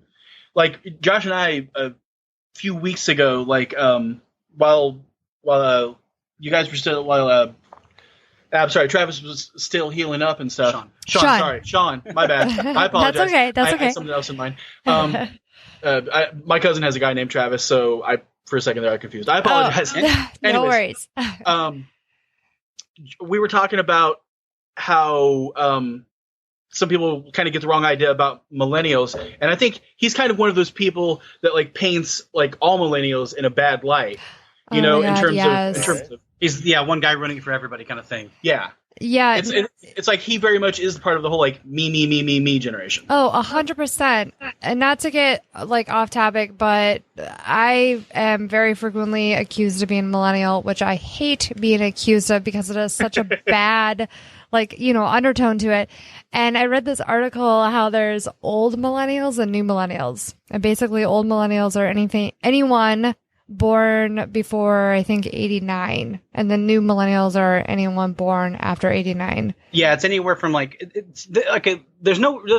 like Josh and I a few weeks ago, like while you guys were still I'm sorry, Travis was still healing up and stuff. Sean, my bad. I apologize. That's okay. I had something else in mind. My cousin has a guy named Travis, so for a second there I got confused. I apologize. No worries. We were talking about how some people kind of get the wrong idea about millennials, and I think he's kind of one of those people that like paints like all millennials in a bad light. You know, in terms yes. of He's one guy running for everybody kind of thing. Yeah. Yeah. It's like he very much is part of the whole like me generation. Oh, 100%. And not to get like off topic, but I am very frequently accused of being a millennial, which I hate being accused of because it has such a bad, like, you know, undertone to it. And I read this article how there's old millennials and new millennials. And basically old millennials are anyone born before, I think, 89. And the new millennials are anyone born after 89. Yeah, it's anywhere from there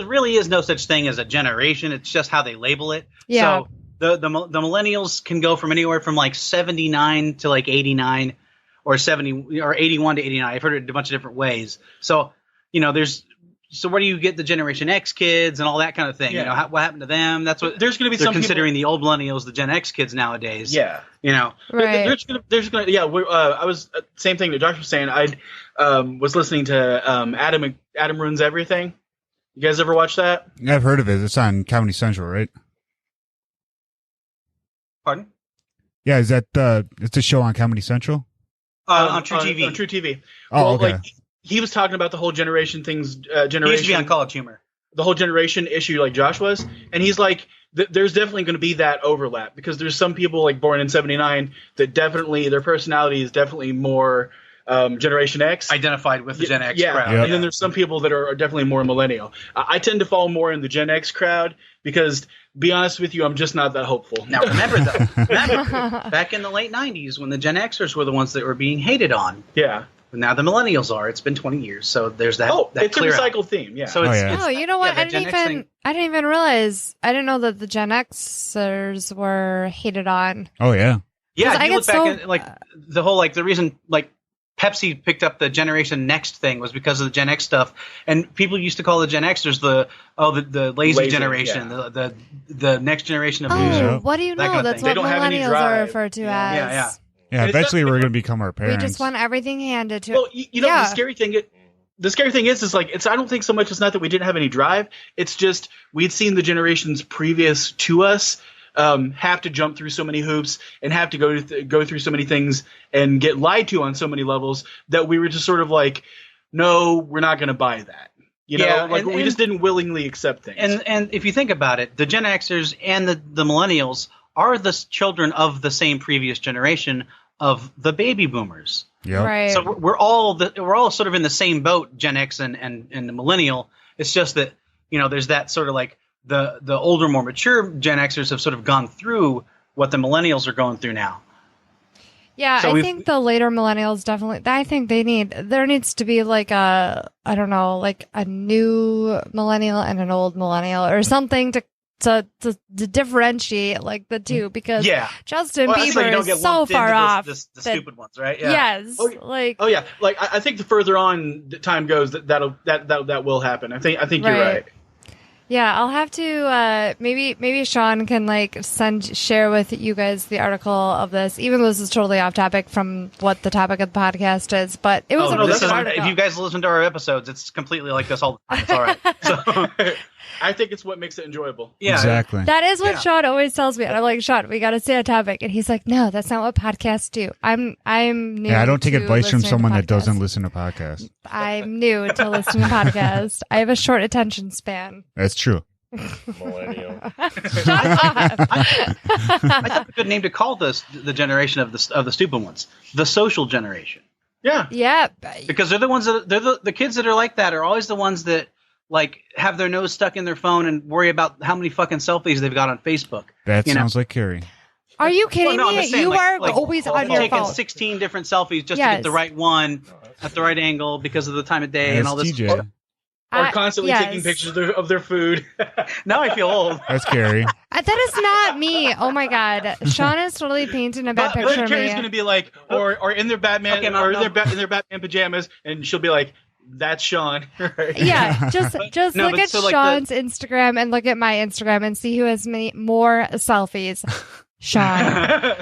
really is no such thing as a generation. It's just how they label it. Yeah. So the millennials can go from anywhere from like 79 to like 89 or 70 or 81 to 89. I've heard it a bunch of different ways. So, you know, so where do you get the Generation X kids and all that kind of thing? Yeah. You know, what happened to them? That's what there's going to be they're some considering the old millennials, the Gen X kids nowadays. Yeah, you know, right? There's going to I was same thing that Josh was saying. I was listening to Adam Ruins Everything. You guys ever watch that? Yeah, I've heard of it. It's on Comedy Central, right? Pardon? Yeah, is that it's a show on Comedy Central? On True TV. On True TV. Oh, well, okay. Like, he was talking about the whole generation things. He used to be on College Humor. The whole generation issue, like Josh was, and he's like, there's definitely going to be that overlap because there's some people like born in '79 that definitely their personality is definitely more Generation X, identified with the Gen X crowd. And then there's some people that are definitely more millennial. I tend to fall more in the Gen X crowd because, be honest with you, I'm just not that hopeful. Now remember back in the late '90s when the Gen Xers were the ones that were being hated on. Yeah. Now the millennials are. It's been 20 years, so there's that. Oh, that it's a recycled theme. Yeah. So you know what? I didn't even realize. I didn't know that the Gen Xers were hated on. Oh yeah. Yeah. You look back at the whole the reason Pepsi picked up the Generation Next thing was because of the Gen X stuff, and people used to call the Gen Xers the lazy generation, the next generation of losers. What do you know? That's what millennials are referred to as. Yeah, eventually we're going to become our parents. We just want everything handed to. Well, you know, the scary thing is like I don't think so much. It's not that we didn't have any drive. It's just we'd seen the generations previous to us have to jump through so many hoops and have to go through so many things and get lied to on so many levels that we were just sort of like, no, we're not going to buy that. You know, we just didn't willingly accept things. And if you think about it, the Gen Xers and the millennials are the children of the same previous generation of the baby boomers. Yeah. Right. So we're all sort of in the same boat, Gen X and the millennial. It's just that, you know, there's that sort of like the older, more mature Gen Xers have sort of gone through what the millennials are going through now. Yeah, so I think the later millennials definitely. I think there needs to be like a new millennial and an old millennial or something to differentiate like the two because Justin Bieber is so far off. The stupid ones, right? Yeah. Yes. I think the further on the time goes, that will happen. I think you're right. Yeah, I'll have to maybe Sean can share with you guys the article of this, even though this is totally off topic from what the topic of the podcast is. But it was if you guys listen to our episodes, it's completely like this all the time. It's all right. So I think it's what makes it enjoyable. Yeah, exactly. That is what Sean always tells me. And I'm like, Sean, we got to stay on topic. And he's like, no, that's not what podcasts do. I'm new. Yeah, I don't take advice from someone that doesn't podcasts. listen to podcasts. I'm new to listening to podcasts. I have a short attention span. That's true. Millennial. I thought a good name to call this the generation of the stupid ones, the social generation. Yeah. Yeah. Because they're the ones that the kids that are like that are always the ones that have their nose stuck in their phone and worry about how many fucking selfies they've got on Facebook. That sounds like Carrie. Are you kidding me? Saying, you are always on your taking phone. 16 different selfies just to get the right one at the right angle because of the time of day and all this. TJ. Or constantly taking pictures of their food. Now I feel old. That's Carrie. That is not me. Oh my God, Sean is totally painting a bad picture of me. Carrie's going to be like, or in their Batman, in their Batman pajamas, and she'll be like, "That's Sean." Right? Yeah, just look at Sean's Instagram and look at my Instagram and see who has more selfies. Sean.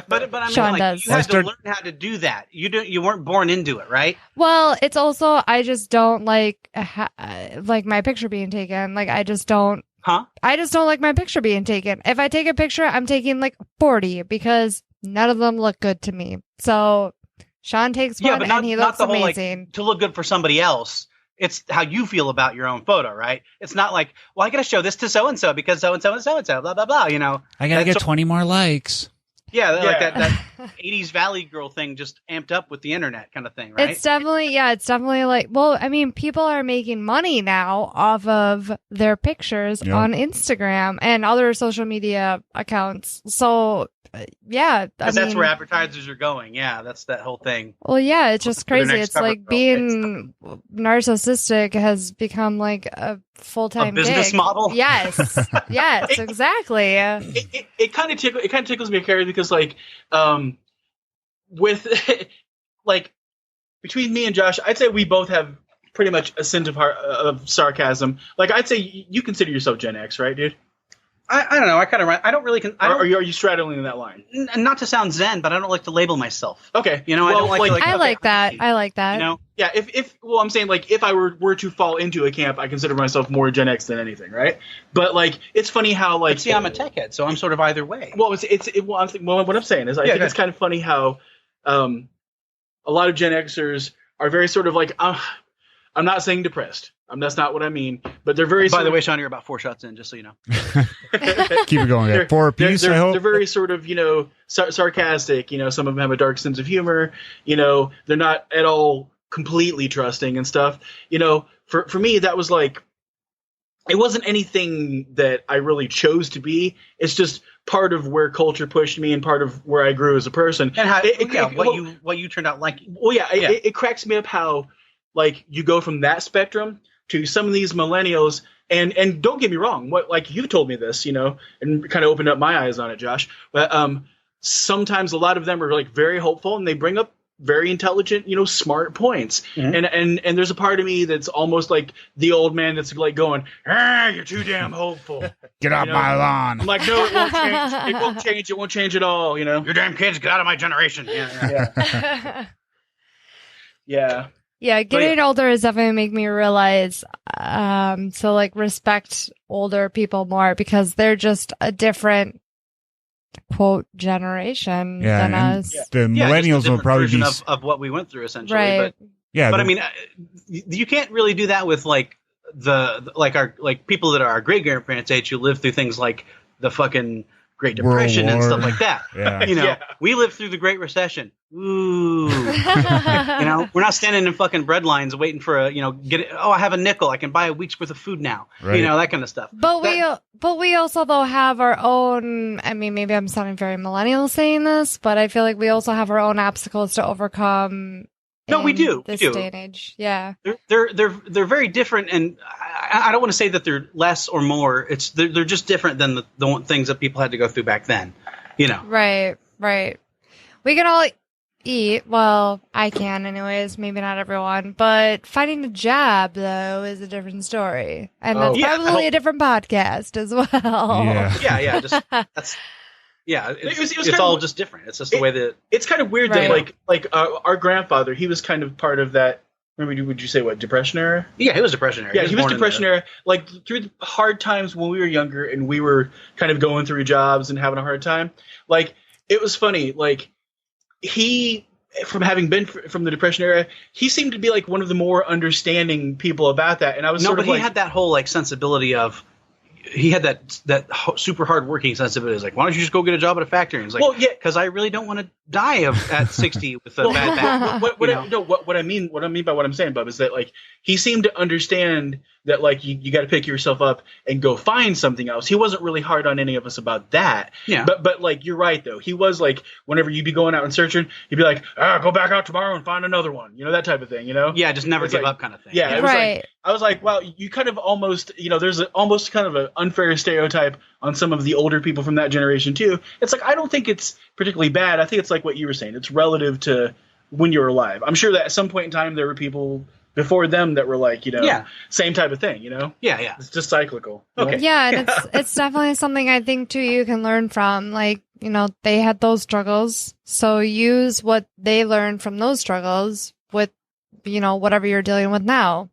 but I mean, Sean does. You had to learn how to do that. You weren't born into it, right? Well, it's also I just don't like my picture being taken. I just don't. Huh? I just don't like my picture being taken. If I take a picture, I'm taking 40 because none of them look good to me. So Sean takes one, but not, and he not looks the whole, amazing. Like, to look good for somebody else. It's how you feel about your own photo, right? It's not like, well, I got to show this to so-and-so because so-and-so and so-and-so, blah, blah, blah, you know. I got to get 20 more likes. Yeah, like that 80s Valley Girl thing just amped up with the internet kind of thing, right? It's definitely like, well, I mean, people are making money now off of their pictures on Instagram and other social media accounts. So, because that's where advertisers are going. Yeah, that's that whole thing. Well, yeah, it's just crazy. It's like being narcissistic has become like a full-time business model. Yes, yes, exactly. It kind of tickles me, Carrie, because like with like between me and Josh, I'd say we both have pretty much a sense of sarcasm. Like I'd say you consider yourself Gen X, right, dude? I don't know. I don't really. Are you straddling in that line? Not to sound zen, but I don't like to label myself. Okay, you know, I don't like. I like that. I like that. You know, yeah. Well, I'm saying like if I were to fall into a camp, I consider myself more Gen X than anything, right? But like it's funny how like but see, I'm a tech head, so I'm sort of either way. Well, what I'm saying is I think it's kind of funny how a lot of Gen Xers are very sort of like I'm not saying depressed. That's not what I mean, but they're very. By the way, Sean, you're about 4 shots in, just so you know. Keep it going. 4 apiece. I hope they're very sort of sarcastic. Some of them have a dark sense of humor. They're not at all completely trusting and stuff. For me, that was like, it wasn't anything that I really chose to be. It's just part of where culture pushed me and part of where I grew as a person. And how what you turned out liking. Well, it cracks me up how like you go from that spectrum to some of these millennials, and don't get me wrong, like you told me this, and kind of opened up my eyes on it, Josh. But sometimes a lot of them are like very hopeful, and they bring up very intelligent, smart points. Mm-hmm. And there's a part of me that's almost like the old man that's like going, you're too damn hopeful. Get off my lawn. I'm like, no, it won't change. It won't change. It won't change at all. Your damn kids, get out of my generation. Yeah. Yeah. Yeah, getting older has definitely made me realize to like respect older people more because they're just a different quote generation than us. The millennials will probably be of what we went through essentially. Right. But I mean, you can't really do that with like our people that are our great grandparents' age who lived through things like the fucking Great Depression and stuff like that. We lived through the Great Recession. Ooh, we're not standing in fucking bread lines waiting for I have a nickel, I can buy a week's worth of food now. Right. That kind of stuff. But we also though have our own. I mean, maybe I'm sounding very millennial saying this, but I feel like we also have our own obstacles to overcome. No, we do. This day and age, yeah. They're very different, and I don't want to say that they're less or more. They're just different than the things that people had to go through back then. Right. We can all eat. Well, I can, anyways. Maybe not everyone, but finding a job though is a different story, and that's probably a different podcast as well. Yeah. It's all just different. It's just the way that it's kind of weird that our grandfather, he was kind of part of that. Maybe would you say what, Depression era? Yeah, he was Depression era. Yeah, he was Depression era. Like through the hard times when we were younger and we were kind of going through jobs and having a hard time. Like it was funny. Like he, from having been from the Depression era, he seemed to be like one of the more understanding people about that. And I was he had that whole like sensibility of. He had that super hardworking sensibility. It's like, why don't you just go get a job at a factory? And it's like, because I really don't want to die at 60 with a bad back. What I mean by what I'm saying, Bub, is that like he seemed to understand that like you got to pick yourself up and go find something else. He wasn't really hard on any of us about that. Yeah. But like you're right though. He was like whenever you'd be going out and searching, he'd be like, go back out tomorrow and find another one. That type of thing. Yeah, just never give up kind of thing. Yeah, it was like I was like, well, you kind of almost there's almost kind of an unfair stereotype on some of the older people from that generation too. It's like I don't think it's particularly bad. I think it's like what you were saying. It's relative to when you were alive. I'm sure that at some point in time there were people before them that were like, same type of thing, Yeah. It's just cyclical. Okay. Yeah, and it's definitely something I think too you can learn from. Like, they had those struggles. So use what they learned from those struggles with, whatever you're dealing with now.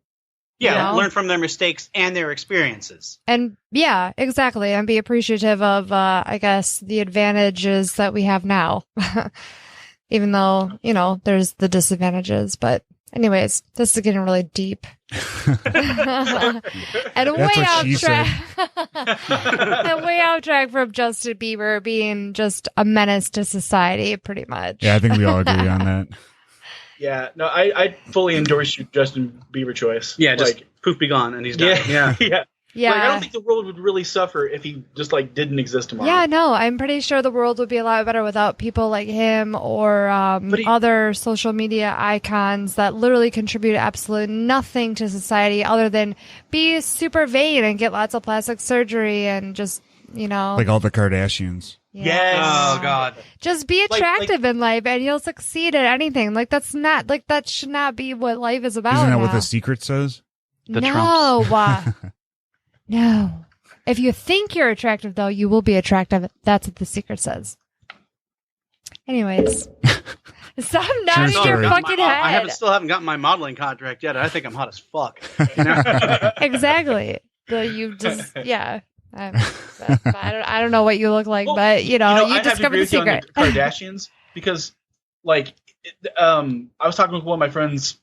Yeah, you know? learn from their mistakes and their experiences. And yeah, exactly. And be appreciative of, I guess, the advantages that we have now. Even though, you know, there's the disadvantages. But anyways, this is getting really deep. And way off track. And way off track from Justin Bieber being just a menace to society, pretty much. Yeah, I think we all agree on that. Yeah, no, I fully endorse your Justin Bieber choice. Yeah, just like, poof be gone, and he's done. yeah. Yeah. Like, I don't think the world would really suffer if he just like didn't exist tomorrow. Yeah, no, I'm pretty sure the world would be a lot better without people like him or other social media icons that literally contribute absolutely nothing to society other than be super vain and get lots of plastic surgery and just, you know. Like all the Kardashians. Yeah. Yes. Oh God. Just be attractive in life and you'll succeed at anything. Like that should not be what life is about. Isn't that now. what The Secret says? No. If you think you're attractive, though, you will be attractive. That's what The Secret says. Anyways. Stop nodding your fucking head. I still haven't gotten my modeling contract yet. I think I'm hot as fuck. You know? Exactly. You just, yeah. I don't know what you look like, but, you discovered The Secret. On the Kardashians, because, like, I was talking with one of my friends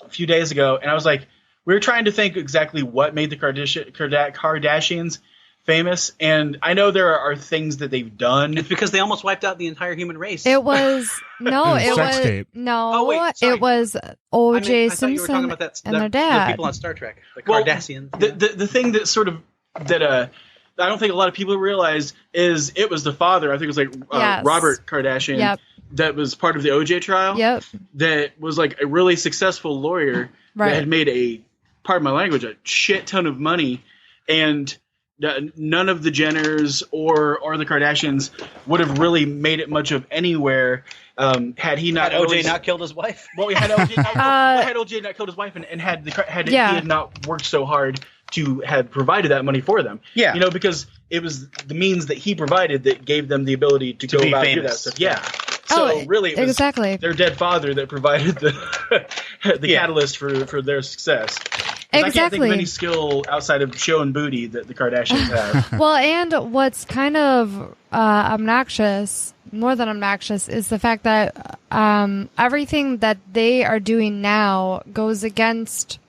a few days ago, and I was like, we were trying to think exactly what made the Kardashians famous, and I know there are things that they've done. It's because they almost wiped out the entire human race. It was sex tape. No. Oh, wait, sorry. It was O.J. I thought you were talking Simpson about and their dad. The people on Star Trek, the Kardashians. The thing that sort of I don't think a lot of people realize is it was the father. I think it was like Robert Kardashian. Yep. That was part of the OJ trial. Yep. That was like a really successful lawyer that had made pardon my language, a shit ton of money, and none of the Jenners or the Kardashians would have really made it much of anywhere had he not OJ not killed his wife. Well, had OJ not killed his wife, and had he had not worked so hard to have provided that money for them. Yeah, because it was the means that he provided that gave them the ability to go about and do that stuff. Yeah. So really, it was their dead father that provided the catalyst for their success. I can't think of any skill outside of showing booty that the Kardashians have. Well, and what's kind of obnoxious, more than obnoxious, is the fact that everything that they are doing now goes against,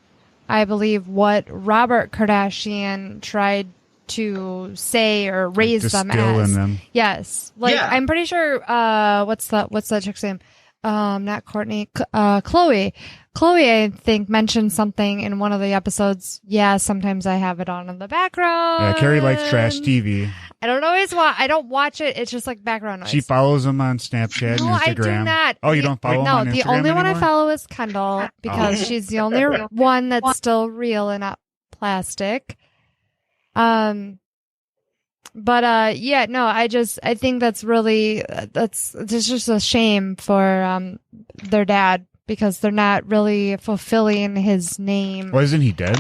I believe, what Robert Kardashian tried to say or raise them as. In them. Yes. I'm pretty sure what's that chick's name? Not Courtney, Chloe. Chloe, I think, mentioned something in one of the episodes. Yeah, sometimes I have it on in the background. Yeah, Carrie likes trash TV. I don't watch it. It's just like background noise. She follows him on Snapchat and Instagram. I do not. Oh, you don't follow him on Instagram the only one I anymore? follow is Kendall because she's the only one that's still real and not plastic. I think that's really it's just a shame for their dad because they're not really fulfilling his name. Well, isn't he dead?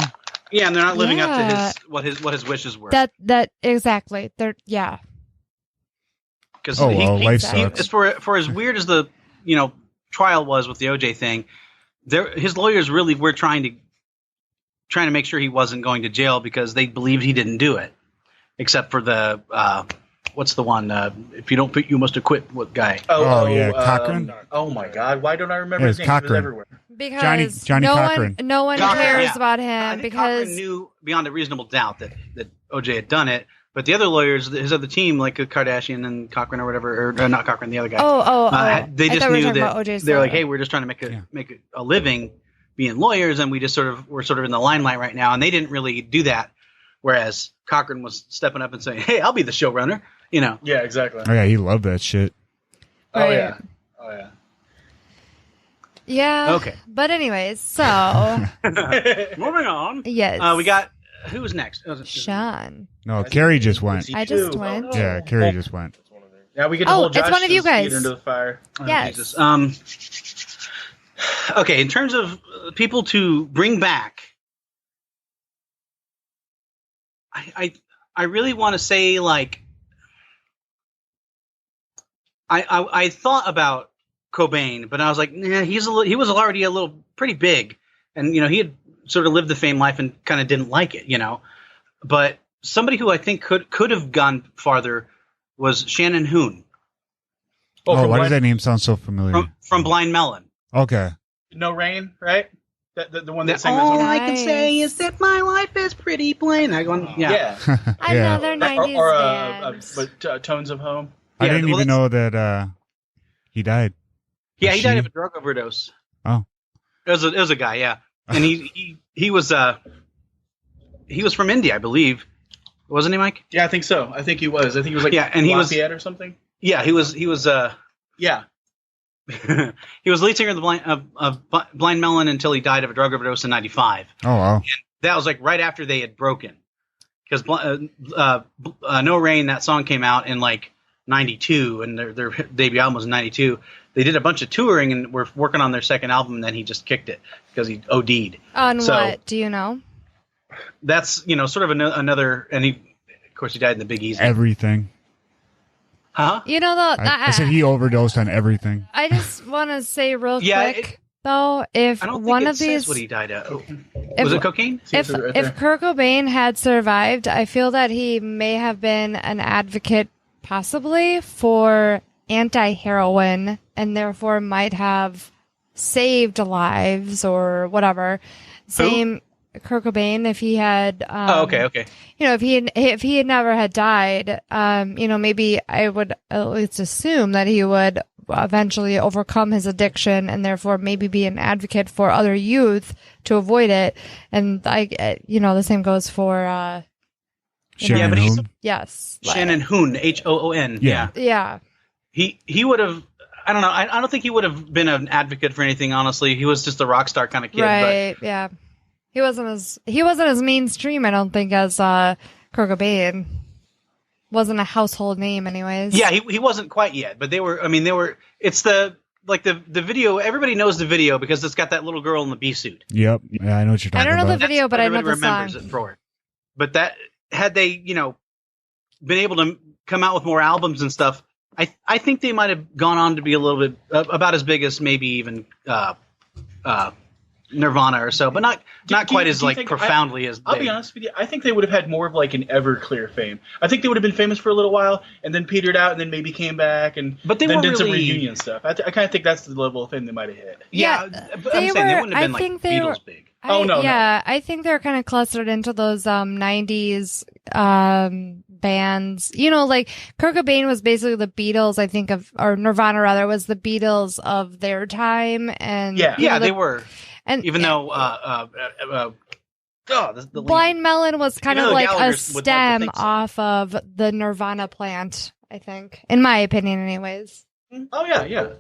Yeah, and they're not living up to what his wishes were. That exactly. They're Because life sucks. For as weird as the trial was with the OJ thing, his lawyers really were trying to make sure he wasn't going to jail because they believed he didn't do it. Except for the what's the one? If you don't fit, you must acquit. What guy? Cochran. Oh my God! Why don't I remember his name? Cochran. He was everywhere. Because Johnny Cochran. No one cares about him I think because Cochran knew beyond a reasonable doubt that OJ had done it. But the other lawyers, his other team, like Kardashian and Cochran or whatever, or not Cochran, the other guy. They just knew that they're like, hey, we're just trying to make a living being lawyers, and we're sort of in the limelight right now, and they didn't really do that. Whereas Cochran was stepping up and saying, "Hey, I'll be the showrunner." Yeah, exactly. Oh yeah, he loved that shit. Right. Oh yeah. Yeah. Okay. But anyways, so moving on. Yes. We got who's next? Sean. No, Carrie just went. I just went. Yeah, Carrie just went. Yeah, we get to hold Josh it's one of you guys. into the fire. Yes. Jesus. Okay, in terms of people to bring back, I really want to say I thought about Cobain, but I was like, nah, he was already a little pretty big, and he had sort of lived the fame life and kind of didn't like it, you know. But somebody who I think could have gone farther was Shannon Hoon. Oh, why does that name sound so familiar? From Blind Melon. Okay. No Rain, right? The one that sang all that song. I can say is that my life is pretty plain. That one, yeah. Another 90s but Tones of Home. I didn't even know that he died. Yeah, he died of a drug overdose. Oh. It was a guy, yeah. And he was from India, I believe. Wasn't he, Mike? Yeah, I think so. I think he was like and he was Lafayette or something. Yeah, he was yeah. He was lead singer of Blind Melon until he died of a drug overdose in '95. Oh wow! And that was like right after they had broken, because No Rain, that song came out in like '92, and their debut album was in '92. They did a bunch of touring and were working on their second album, and then he just kicked it because he OD'd. On what? Do you know? That's sort of another, and of course he died in the Big Easy. Everything. Huh? You know, though, I said he overdosed on everything. I just want to say real quick, though, if I don't one think of these, says what he died of. Was it cocaine? If Kurt Cobain had survived, I feel that he may have been an advocate, possibly for anti-heroin, and therefore might have saved lives or whatever. Same. Kurt Cobain, if he had, okay. If he had never had died, maybe I would at least assume that he would eventually overcome his addiction and therefore maybe be an advocate for other youth to avoid it. And the same goes for Shannon Hoon. Yes, Shannon Hoon, Hoon. Yeah. He would have. I don't know. I don't think he would have been an advocate for anything. Honestly, he was just a rock star kind of kid. Right. But, yeah. He wasn't as mainstream, I don't think, as Kurt Cobain. Wasn't a household name, anyways. Yeah, he wasn't quite yet, but they were. It's the video. Everybody knows the video because it's got that little girl in the bee suit. Yep, yeah, I know what you're talking about. I don't know the video, but I know the song. Remembers it for it. But that had they been able to come out with more albums and stuff, I think they might have gone on to be a little bit about as big as maybe even Nirvana or so, but not quite as profoundly as. I'll be honest with you. I think they would have had more of like an Everclear fame. I think they would have been famous for a little while and then petered out and then maybe came back and but they then did really... some reunion stuff. I kind of think that's the level of fame they might have hit. Yeah, but I'm saying they wouldn't have been Beatles big. I think they're kind of clustered into those 90s bands. Like Kurt Cobain was basically the Beatles, I think, or Nirvana rather, was the Beatles of their time. And they were. And even though the Blind Melon was kind of like a stem off of the Nirvana plant, I think, in my opinion, anyways. Oh yeah.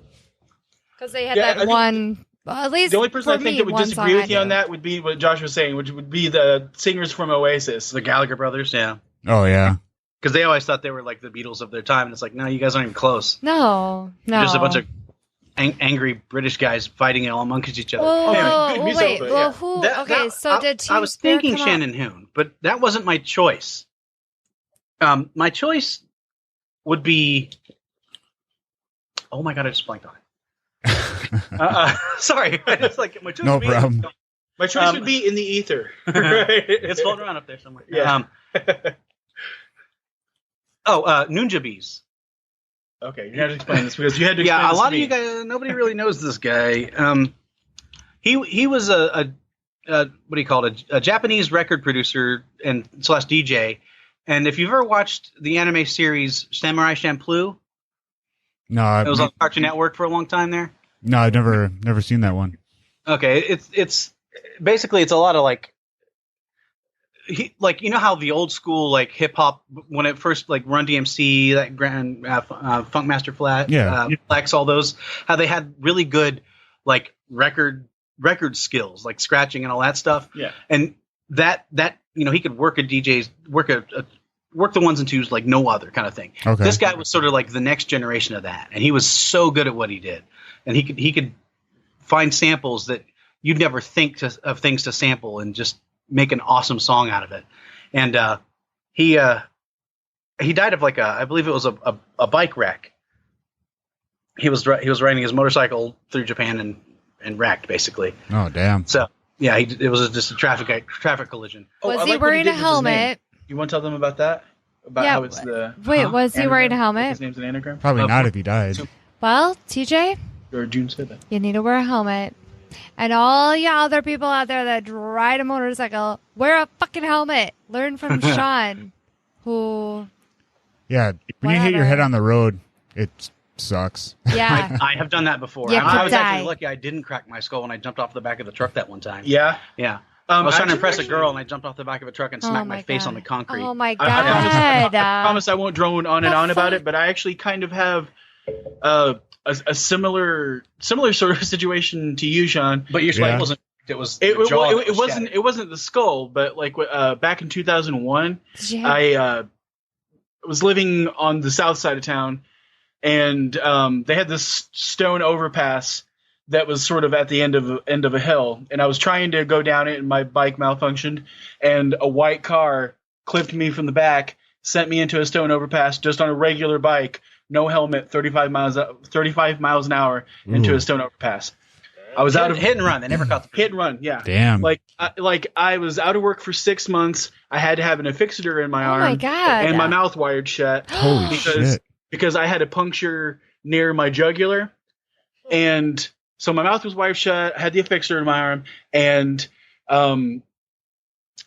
Because they had that one. At least the only person I think that would disagree with you on that would be what Josh was saying, which would be the singers from Oasis, the Gallagher brothers. Yeah. Oh yeah. Because they always thought they were like the Beatles of their time, and it's like, no, you guys aren't even close. No. Just a bunch of angry British guys fighting all amongst each other. I was thinking Shannon Hoon, but that wasn't my choice. My choice would be. Oh my god! I just blanked on it. Sorry, it's like my choice. No problem. My choice would be In the Ether. It's floating around up there somewhere. Yeah. Nunjabes. Okay, you have to explain this because you had to. Explain a this lot to of you guys, nobody really knows this guy. He was a what do you call it? A Japanese record producer and / DJ. And if you've ever watched the anime series Samurai Champloo, no, it was on Cartoon Network for a long time there. No, I've never seen that one. Okay, it's basically it's a lot of like how the old school like hip hop when it first like Run DMC, that Grand Funkmaster Flex, all those, how they had really good like record skills like scratching and all that stuff. Yeah, and that he could work a DJ's work the ones and twos like no other kind of thing. Okay. This guy was sort of like the next generation of that, and he was so good at what he did, and he could find samples that you'd never think of things to sample and just make an awesome song out of it. And he died of like I believe it was a bike wreck. He was riding his motorcycle through Japan and wrecked basically. Oh damn! So Yeah, it was just a traffic collision. Was he wearing a helmet? You want to tell them about that? About how it's the was he wearing a helmet? His name's an anagram. Probably not if he died. Well, TJ, Or June said that. you need to wear a helmet. And all you other people out there that ride a motorcycle, wear a fucking helmet. Learn from Sean, who... Yeah, when you hit your head on the road, it sucks. Yeah. I have done that before. You I was could actually die. lucky I didn't crack my skull when I jumped off the back of the truck that one time. Yeah. Yeah. I was trying to actually- impress a girl, and I jumped off the back of a truck and smacked my face on the concrete. Oh my I promise, god. I promise I won't drone on and The on about fuck? it, but I actually kind of have a similar sort of situation to you, Sean. But your skull Yeah. wasn't. It was. It, the jaw that it was wasn't. shattered. It wasn't the skull, but like back in 2001, Did you have- I was living on the south side of town, and they had this stone overpass that was sort of at the end of a hill, and I was trying to go down it, and my bike malfunctioned, and a white car clipped me from the back, sent me into a stone overpass just on a regular bike, no helmet, 35 miles an hour into Ooh. a stone overpass. I was out of hit and run. They never caught the hit and run. Yeah, Damn. like I was out of work for 6 months. I had to have an affixator in my Oh arm my god. and my mouth wired shut Holy because shit. because I had a puncture near my jugular, and so my mouth was wired shut. I had the affixator in my arm, and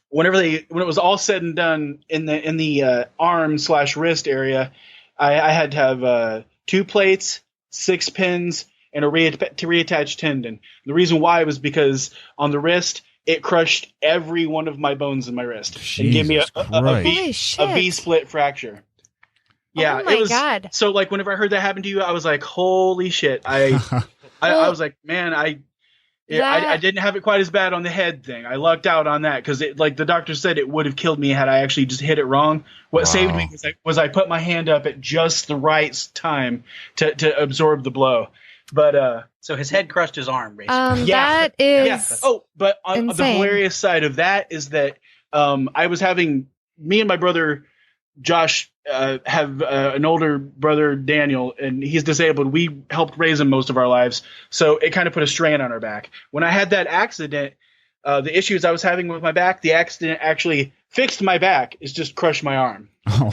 when it was all said and done in the arm/wrist area, I had to have 2 plates, 6 pins, and to reattach tendon. The reason why was because on the wrist it crushed every one of my bones in my wrist and gave me Jesus a Christ. Holy shit. V-split fracture. Yeah, Oh my it was, god. So like whenever I heard that happen to you, I was like, holy shit! I was like, man, I didn't have it quite as bad on the head thing. I lucked out on that because like the doctor said, it would have killed me had I actually just hit it wrong. What saved me was I put my hand up at just the right time to absorb the blow. But So his head crushed his arm, basically. That is Oh, but on the insane. hilarious side of that is that I was having me and my brother Josh have an older brother, Daniel, and he's disabled. We helped raise him most of our lives, so it kind of put a strain on our back. When I had that accident, the issues I was having with my back, the accident actually fixed my back. It's just crushed my arm. Oh.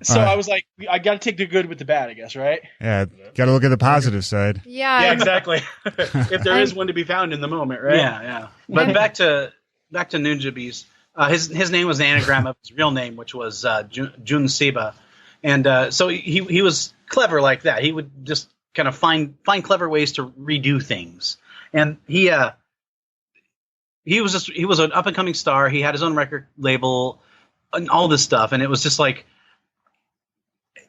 So I was like, I got to take the good with the bad, I guess, right? Yeah, got to look at the positive side. Yeah. Yeah, exactly. If there is one to be found in the moment, right? Yeah. But back to Ninja Beast. His name was an anagram of his real name, which was Jun Seba, and so he was clever like that. He would just kind of find clever ways to redo things, and he was an up and coming star. He had his own record label and all this stuff, and it was just like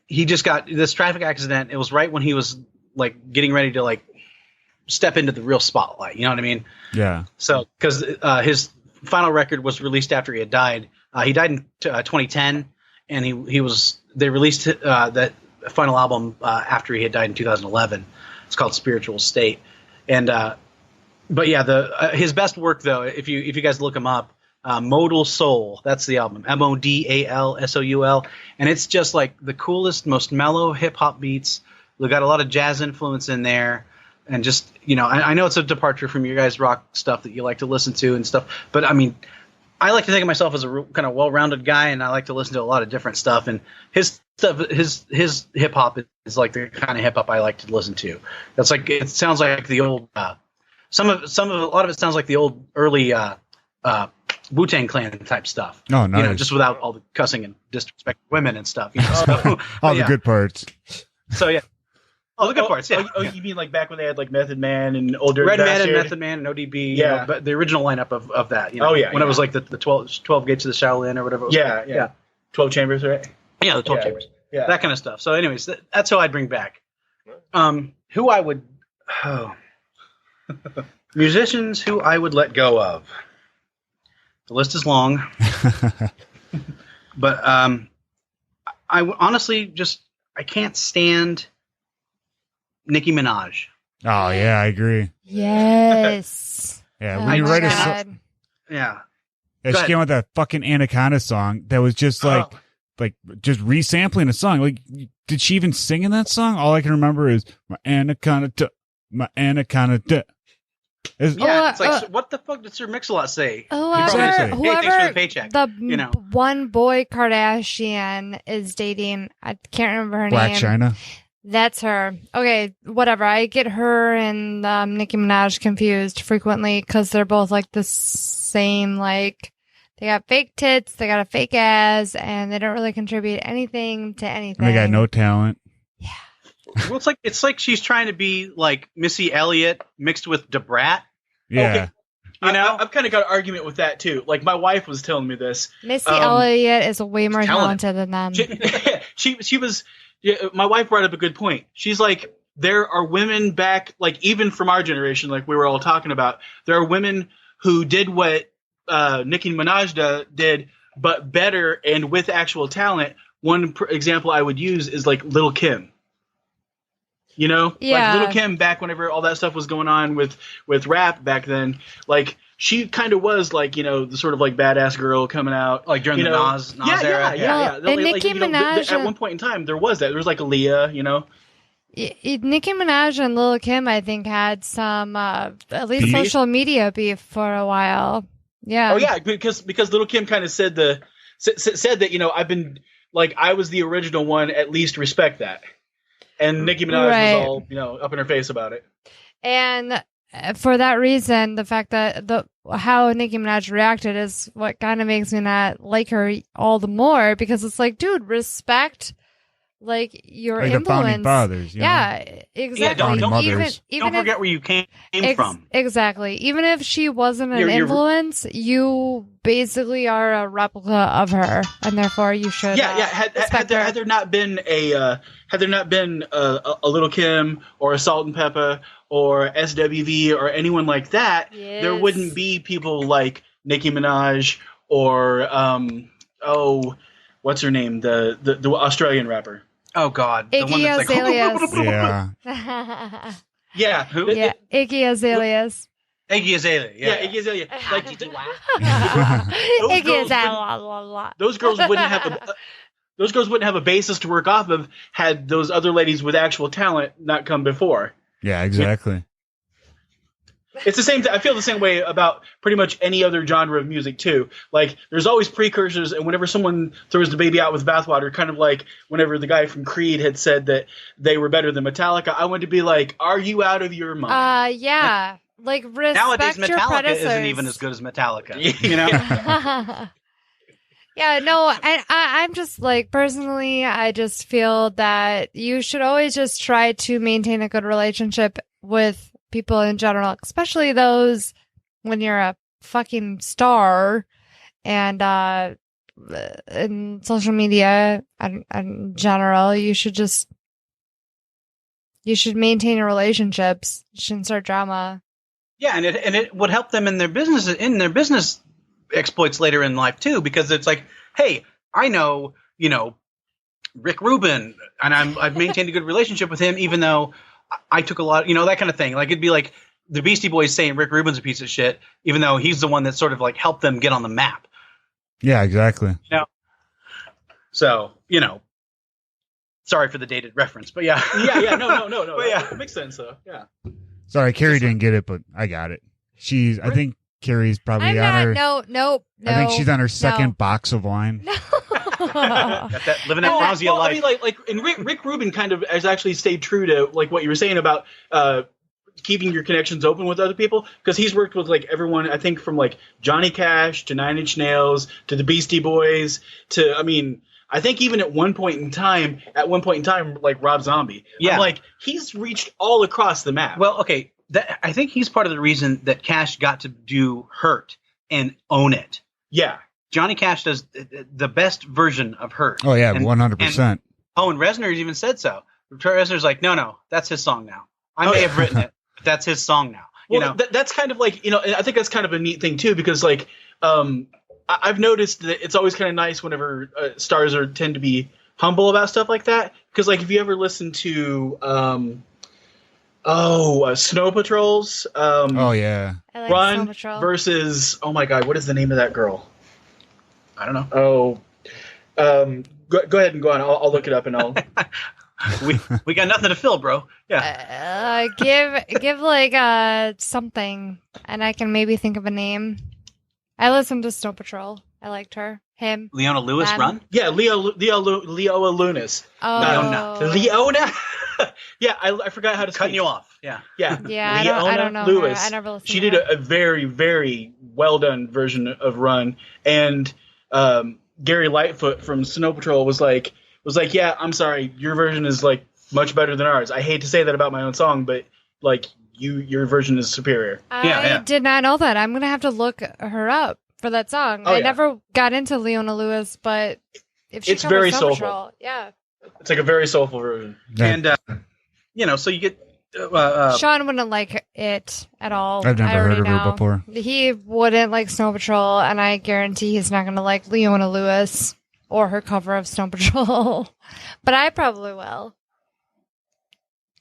he just got this traffic accident. It was right when he was like getting ready to like step into the real spotlight. You know what I mean? Yeah. So, because his final record was released after he had died. He died in 2010, and they released that final album after he had died in 2011. It's called Spiritual State, and but yeah, his best work though, if you guys look him up, Modal Soul, that's the album, MODALSOUL, and it's just like the coolest, most mellow hip hop beats. They got a lot of jazz influence in there. And just, I know it's a departure from your guys' rock stuff that you like to listen to and stuff. But, I mean, I like to think of myself as a real, kind of well-rounded guy, and I like to listen to a lot of different stuff. And his stuff, his hip-hop is like the kind of hip-hop I like to listen to. That's like, it sounds like the old, a lot of it sounds like the old early Wu-Tang Clan type stuff. Oh, nice. Just without all the cussing and disrespect women and stuff. So, All the good parts. So, yeah. Oh, the good parts, yeah. Oh, you mean like back when they had like Method Man and Old Dirty Red Man Bastard? and Method Man and ODB, Yeah. but the original lineup of that. Oh, yeah, when yeah. it was like the 12 Gates of the Shaolin or whatever it was. Yeah. 12 Chambers, right? Yeah, the 12 Yeah. Chambers. Yeah. That kind of stuff. So anyways, that's who I'd bring back. Who I would... musicians who I would let go of. The list is long. But I honestly just... I can't stand Nicki Minaj. Oh, yeah, I agree. Yes. Yeah, Oh when you my write God. Yeah. Yeah, Go she came with that fucking Anaconda song that was just like just resampling a song. Like, did she even sing in that song? All I can remember is my Anaconda, my Anaconda. Yeah, it's like, what the fuck did Sir Mix-a-Lot say? Whoever Hey, thanks for the paycheck. One boy Kardashian is dating, I can't remember her Black name. China. That's her. Okay, whatever. I get her and Nicki Minaj confused frequently because they're both like the same, like, they got fake tits, they got a fake ass, and they don't really contribute anything to anything. And they got no talent. Well, it's like she's trying to be like Missy Elliott mixed with Debrat. Yeah. Okay. I've kind of got an argument with that too. Like my wife was telling me this. Missy Elliott is way more talented than them. She was. Yeah, my wife brought up a good point. She's like, there are women back, like even from our generation, like we were all talking about. There are women who did what Nicki Minaj did, but better and with actual talent. One example I would use is like Lil' Kim. You know, yeah. Like Lil' Kim back whenever all that stuff was going on with rap back then, like she kind of was like, you know, the sort of like badass girl coming out like during the Nas era. Yeah. And Nicki Minaj, at one point in time, there was that. There was like Aaliyah, you know. Nicki Minaj and Lil' Kim, I think, had some at least social media beef for a while. Yeah. Oh yeah, because Lil' Kim kind of said that, you know, I've been like I was the original one. At least respect that. And Nicki Minaj was all, you know, up in her face about it. And for that reason, the fact that how Nicki Minaj reacted is what kind of makes me not like her all the more, because it's like, dude, respect like your like influence. The founding fathers. Yeah, exactly. Don't forget where you came from. Exactly. Even if she wasn't an influence, you basically are a replica of her, and therefore you should. Had there not been a Lil' Kim or a Salt and Pepper or SWV or anyone like that, there wouldn't be people like Nicki Minaj or what's her name, the Australian rapper. Oh God, Iggy the one that's Azalea. Yeah. Yeah, who? Yeah, Iggy Azalea. Iggy Azalea. Yeah, Iggy Azalea. Like, Iggy Azalea. Those girls wouldn't have a basis to work off of had those other ladies with actual talent not come before. Yeah, exactly. It's the same. I feel the same way about pretty much any other genre of music too. Like, there's always precursors, and whenever someone throws the baby out with bathwater, kind of like whenever the guy from Creed had said that they were better than Metallica, I wanted to be like, "Are you out of your mind?" Yeah. Like, respect nowadays, your Metallica predecessors. isn't even as good as Metallica. You know. Yeah, no, I'm just like, personally, I just feel that you should always just try to maintain a good relationship with people in general, especially those when you're a fucking star, and in social media in general, you should maintain your relationships. You shouldn't start drama. Yeah, and it would help them in their business exploits later in life too, because it's like, hey, I know, you know, Rick Rubin, and I've maintained a good relationship with him, even though I took a lot, you know, that kind of thing. Like, it'd be like the Beastie Boys saying Rick Rubin's a piece of shit, even though he's the one that sort of like helped them get on the map. Yeah, exactly. You know? So, you know, sorry for the dated reference, but yeah. No. But yeah. It makes sense though. Yeah. Sorry, Carrie didn't get it, but I got it. I think Carrie's probably on her. No. I think she's on her second box of wine. No. Got that living that Bronzia life. I mean, like, and Rick Rubin kind of has actually stayed true to like what you were saying about keeping your connections open with other people, because he's worked with like everyone. I think from like Johnny Cash to Nine Inch Nails to the Beastie Boys to, I mean, I think even at one point in time, like Rob Zombie. Yeah, I'm like, he's reached all across the map. Well, okay, I think he's part of the reason that Cash got to do Hurt and own it. Yeah. Johnny Cash does the best version of Hurt. Oh, yeah, 100%. And Reznor even said so. Reznor's like, no, that's his song now. I may have written it, but that's his song now. Well, you know? that's kind of like, you know, I think that's kind of a neat thing too, because like I've noticed that it's always kind of nice whenever stars tend to be humble about stuff like that. Because like if you ever listen to Snow Patrol's oh yeah, I like Run Snow Patrol. versus, oh my god, what is the name of that girl? I don't know. Go ahead and go on. I'll look it up and I'll. we got nothing to fill, bro. Yeah. Give like something, and I can maybe think of a name. I listened to Snow Patrol. I liked her. Him. Leona Lewis, them. Run? Yeah, Leoa Lunis. Oh. Leona? Yeah, I forgot how to Cutting speak. you off. Yeah. Yeah, I don't know Lewis. her. I never listened She to did her. a very, very well done version of Run. And Gary Lightfoot from Snow Patrol was like, yeah, I'm sorry, your version is like much better than ours. I hate to say that about my own song, but like your version is superior. I did not know that. I'm gonna have to look her up for that song. Oh, I yeah. never got into Leona Lewis, but if she It's covers very Snow soulful. Patrol, yeah. It's like a very soulful version. Yeah. And so you get Sean wouldn't like it at all. I've never I already heard of her know. before. He wouldn't like Snow Patrol, and I guarantee he's not gonna like Leona Lewis or her cover of Snow Patrol. But I probably will.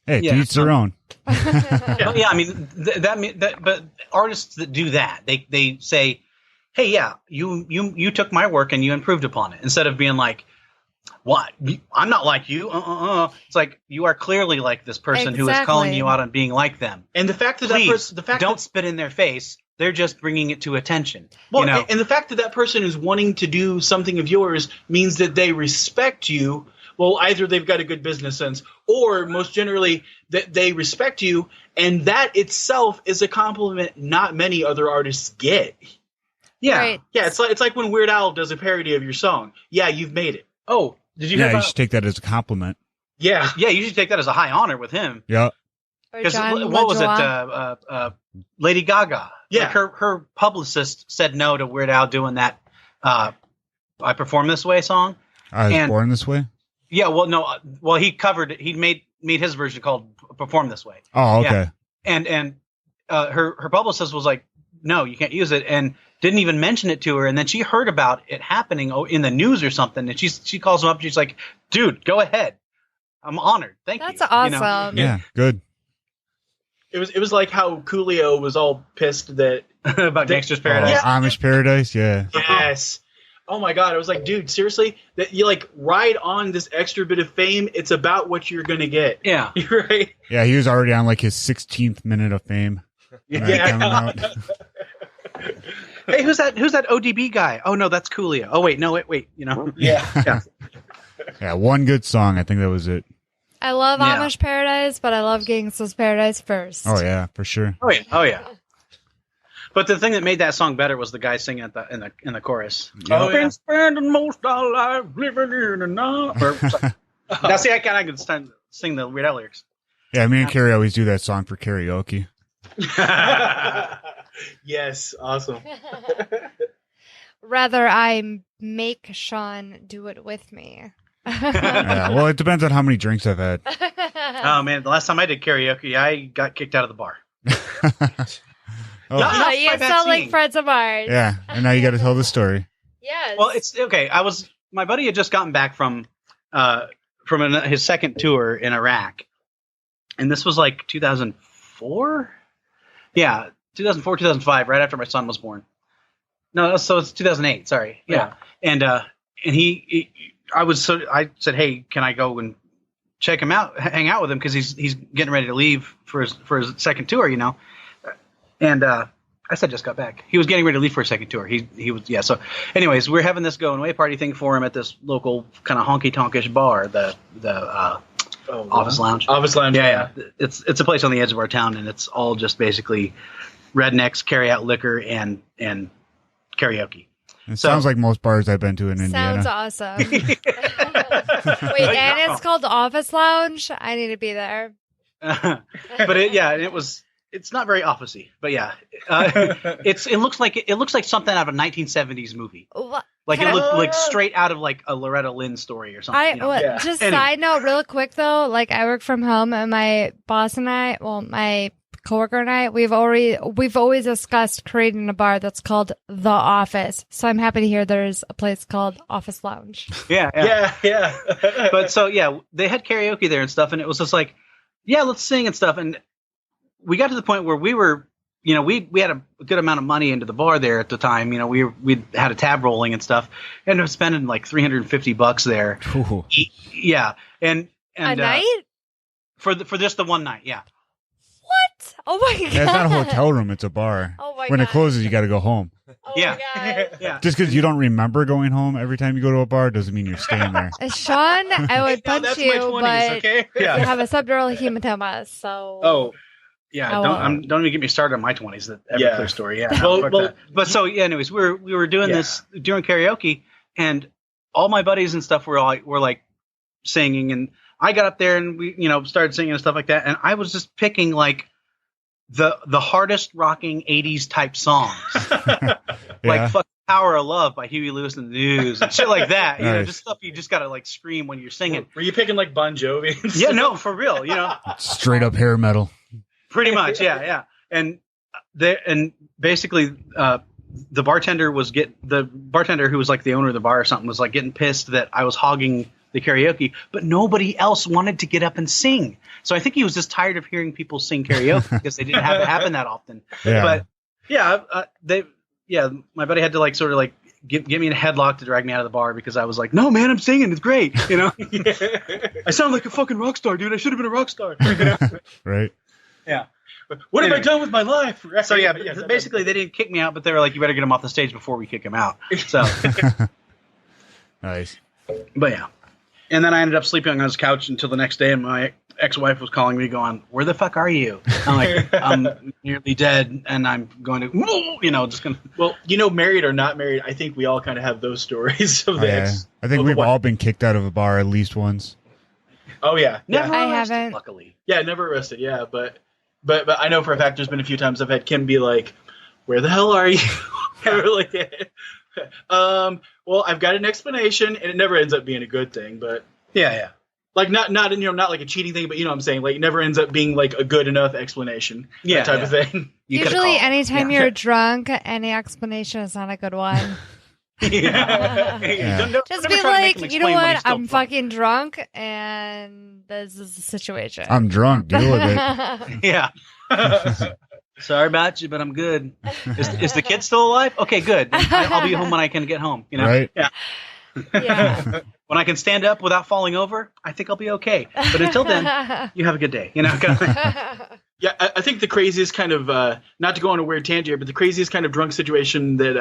Hey, Yeah. to each their own. yeah, I mean but artists that do that, they say, hey, yeah, you took my work and you improved upon it, instead of being like, what? I'm not like you. It's like, you are clearly like this person who is calling you out on being like them. And the fact that Please, the fact don't spit in their face. They're just bringing it to attention. Well, you know? and the fact that that person is wanting to do something of yours means that they respect you. Well, either they've got a good business sense, or most generally that they respect you, and that itself is a compliment not many other artists get. Yeah, Right. Yeah, it's like when Weird Al does a parody of your song. Yeah, you've made it. Oh, did you hear Yeah, you about? should take that as a compliment. Yeah, Yeah, you should take that as a high honor with him. Yeah. Or Because John what was it? LaJoie. Lady Gaga. Yeah. Like her publicist said no to Weird Al doing that. I Perform This Way song. I was And- born this way. Yeah, well, no, well, he covered it. He made his version called "Perform This Way," Oh, okay. and her publicist was like, "No, you can't use it," and didn't even mention it to her. And then she heard about it happening in the news or something, and she calls him up. And she's like, "Dude, go ahead. I'm honored. Thank That's you." awesome. You know? Yeah, good. it was like how Coolio was all pissed that About Gangster's Paradise. Yeah. Amish Paradise, yeah. yes. Oh my God! I was like, dude, seriously? That you like ride on this extra bit of fame? It's about what you're gonna get. Yeah. You're right. Yeah, he was already on like his 16th minute of fame. when that came out. Hey, who's that ODB guy? Oh no, that's Coolio. Oh wait, no, wait. You know. Yeah. Yeah, one good song. I think that was it. I love Yeah. Amish Paradise, but I love Gangsta's Paradise first. Oh, yeah, for sure. Oh yeah. But the thing that made that song better was the guy singing at in the chorus. Oh, I've yeah. been spending most of our life living in a night. Now, see, I can sing the Weird Al lyrics. Yeah, me and Carrie always do that song for karaoke. Yes, awesome. Rather, I make Sean do it with me. Yeah, well, it depends on how many drinks I've had. Oh man, the last time I did karaoke, I got kicked out of the bar. Oh, Not You by bad sound like singing. friends of ours. yeah, and now you got to tell the story. Yes. Well, it's okay. My buddy had just gotten back from his second tour in Iraq, and this was like 2004. Yeah, 2004, 2005, right after my son was born. No, so it's 2008. Sorry. Yeah, and I said, hey, can I go and check him out, hang out with him, because he's getting ready to leave for his second tour, you know. And I said just got back. He was getting ready to leave for a second tour. He was So, anyways, we're having this going away party thing for him at this local kind of honky tonkish bar, the Office Lounge. Office Lounge. Yeah. It's a place on the edge of our town, and it's all just basically rednecks carry out liquor and karaoke. It sounds like most bars I've been to in Indiana. Sounds awesome. Wait, and it's called Office Lounge? I need to be there. But it's not very officey, but yeah, it looks like something out of a 1970s movie. What? Like Can it I- looked like straight out of like a Loretta Lynn story or something. Just Anyway. side note, real quick though, like I work from home, and my boss and I, my coworker and I, we've always discussed creating a bar that's called The Office. So I'm happy to hear there's a place called Office Lounge. Yeah. Yeah. But so yeah, they had karaoke there and stuff, and it was just like, yeah, let's sing and stuff. And we got to the point where we were, you know, we had a good amount of money into the bar there at the time. You know, we had a tab rolling and stuff, ended up spending like $350 there. Ooh. Yeah, and And, a night? For just the one night, yeah. What? Oh my god! Yeah, it's not a hotel room; it's a bar. Oh my when god! it closes, you got to go home. Oh yeah. my god! Yeah. Just because you don't remember going home every time you go to a bar doesn't mean you're staying there. Sean, I would punch that's you, my 20s, but okay? you have a subdural hematoma, so. Oh. Yeah, I don't even get me started on my 20s. That Everclear story. Yeah. But so yeah. Anyways, we were doing this during karaoke, and all my buddies and stuff were like singing, and I got up there and we started singing and stuff like that, and I was just picking like the hardest rocking 80s type songs, like fucking Power of Love by Huey Lewis and the News and shit like that. You know, just stuff you just gotta like scream when you're singing. Were you picking like Bon Jovi? Yeah, no, for real. Straight up hair metal. Pretty much, yeah. And basically, the bartender who was like the owner of the bar or something was like getting pissed that I was hogging the karaoke, but nobody else wanted to get up and sing. So I think he was just tired of hearing people sing karaoke because they didn't have it happen that often. Yeah. But my buddy had to like sort of like get me in a headlock to drag me out of the bar because I was like, no man, I'm singing, it's great. I sound like a fucking rock star, dude. I should have been a rock star. Right. Yeah. What have I done with my life? So basically they didn't kick me out, but they were like, you better get him off the stage before we kick him out. So nice. But yeah. And then I ended up sleeping on his couch until the next day, and my ex-wife was calling me going, where the fuck are you? I'm like, I'm nearly dead, and I'm going to, just going to... Well, married or not married, I think we all kind of have those stories of the ex. I think we've all been kicked out of a bar at least once. Oh, yeah. Never arrested, haven't. Luckily. Yeah, never arrested, yeah, but I know for a fact there's been a few times I've had Kim be like, where the hell are you? Well, I've got an explanation, and it never ends up being a good thing, but yeah. Like not like a cheating thing, but you know what I'm saying? Like it never ends up being like a good enough explanation. Yeah. That type of thing. Usually anytime you're drunk, any explanation is not a good one. Yeah. Just be like, you know what? I'm fucking drunk, and this is the situation. I'm drunk. Deal with it. Yeah. Sorry about you, but I'm good. Is the kid still alive? Okay, good. I'll be home when I can get home. Right? Yeah. Yeah. When I can stand up without falling over, I think I'll be okay. But until then, you have a good day. Yeah, I think the craziest kind of, not to go on a weird tangent here, but the craziest kind of drunk situation that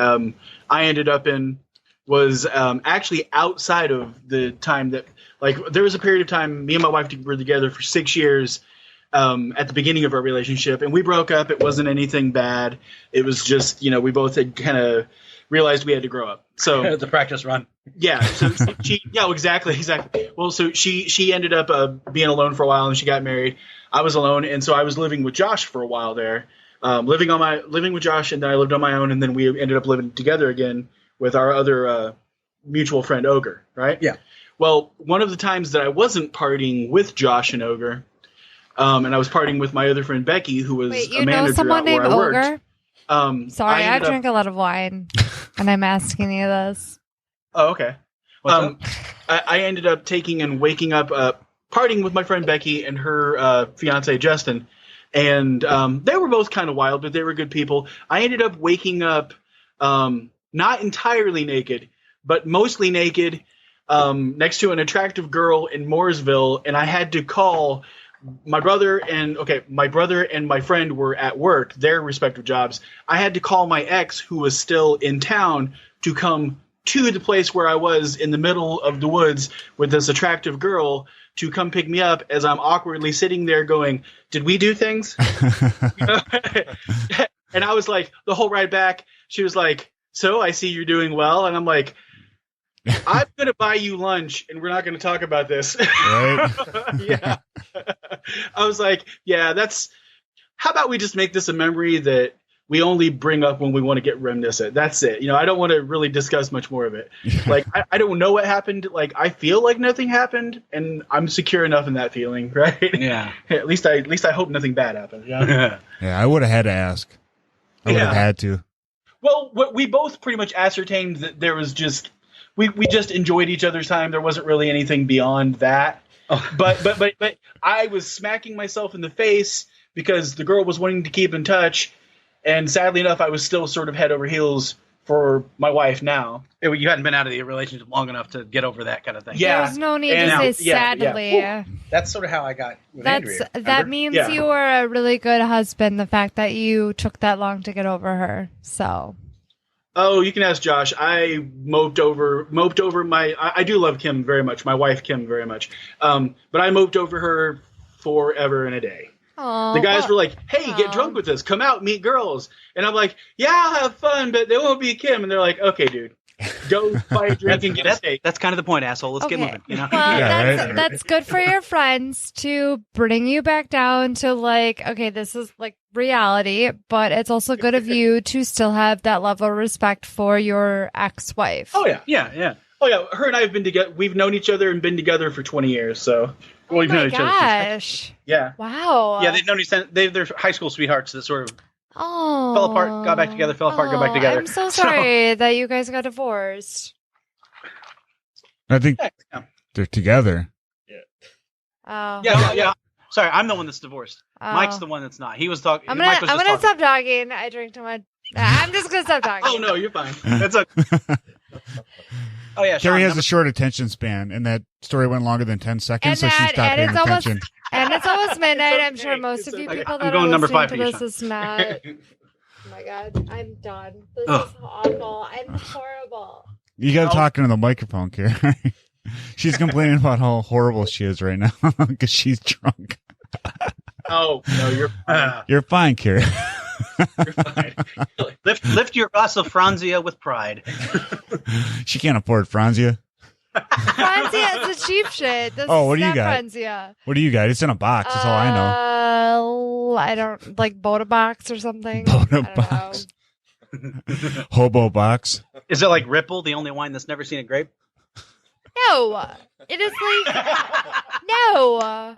I ended up in was actually outside of the time that, like, there was a period of time me and my wife were together for 6 years at the beginning of our relationship, and we broke up. It wasn't anything bad. It was just, we both had kind of realized we had to grow up. So the practice run. Yeah. So exactly. Well, so she ended up being alone for a while, and she got married. I was alone, and so I was living with Josh for a while there, living with Josh, and then I lived on my own, and then we ended up living together again with our other mutual friend Ogre, right? Yeah. Well, one of the times that I wasn't partying with Josh and Ogre, and I was partying with my other friend Becky, who was a manager someone out where named I worked. Ogre? Sorry, I drink a lot of wine, and I'm asking you this. Oh, okay. I ended up taking and waking up, partying with my friend Becky and her fiance Justin, and they were both kind of wild, but they were good people. I ended up waking up not entirely naked, but mostly naked, next to an attractive girl in Mooresville, and I had to call my brother and my friend were at work, their respective jobs. I had to call my ex, who was still in town, to come to the place where I was in the middle of the woods with this attractive girl to come pick me up as I'm awkwardly sitting there going, did we do things? And I was like, the whole ride back, she was like, so I see you're doing well. And I'm like, I'm going to buy you lunch and we're not going to talk about this. Right? Yeah. I was like, yeah, how about we just make this a memory that we only bring up when we want to get reminiscent. That's it. I don't want to really discuss much more of it. Like, I don't know what happened. Like, I feel like nothing happened, and I'm secure enough in that feeling, right? Yeah. At least I hope nothing bad happened. Yeah. Yeah, I would have had to ask. I would have had to. Well, we both pretty much ascertained that there was just we just enjoyed each other's time. There wasn't really anything beyond that. Oh. But I was smacking myself in the face because the girl was wanting to keep in touch. And sadly enough, I was still sort of head over heels for my wife now. You hadn't been out of the relationship long enough to get over that kind of thing. Yeah. There's no need to say sadly. Yeah. That's sort of how I got with Andrea. That means you are a really good husband, the fact that you took that long to get over her. So. Oh, you can ask Josh. I moped over I do love Kim very much, my wife Kim very much. But I moped over her forever and a day. Aww, the guys were like, "Hey, get drunk with us. Come out, meet girls." And I'm like, "Yeah, I'll have fun, but they won't be Kim." And they're like, "Okay, dude, go buy a drink and get a steak." That's kind of the point, asshole. Let's get moving. You know? Well, that's good for your friends to bring you back down to like, okay, this is like reality, but it's also good of you to still have that level of respect for your ex-wife. Oh yeah. Oh yeah. Her and I have been together. We've known each other and been together for 20 years. So. Oh my gosh! Yeah. Wow. Yeah, they've known each other. They're high school sweethearts that sort of fell apart, got back together, fell apart, got back together. I'm so sorry that you guys got divorced. I think they're together. Yeah. Sorry, I'm the one that's divorced. Mike's the one that's not. He was talking. I'm gonna stop talking. I drink too much. I'm just gonna stop talking. Oh no, you're fine. That's okay. Oh yeah, Carrie has a short attention span, and that story went longer than 10 seconds, so she stopped paying attention. And it's almost midnight. I'm sure most of you people that are listening to this is not. Oh my god, I'm done. This is awful. I'm horrible. You got to talk into the microphone, Carrie. She's complaining about how horrible she is right now because she's drunk. Oh no, you're fine. You're fine, Carrie. You're fine. Lift your glass of Franzia with pride. She can't afford Franzia. Franzia is a cheap shit. What do you got? Franzia. What do you got? It's in a box. That's all I know. I don't like Boda Box or something. Boda Box. Hobo Box. Is it like Ripple, the only wine that's never seen a grape? No, it is like no.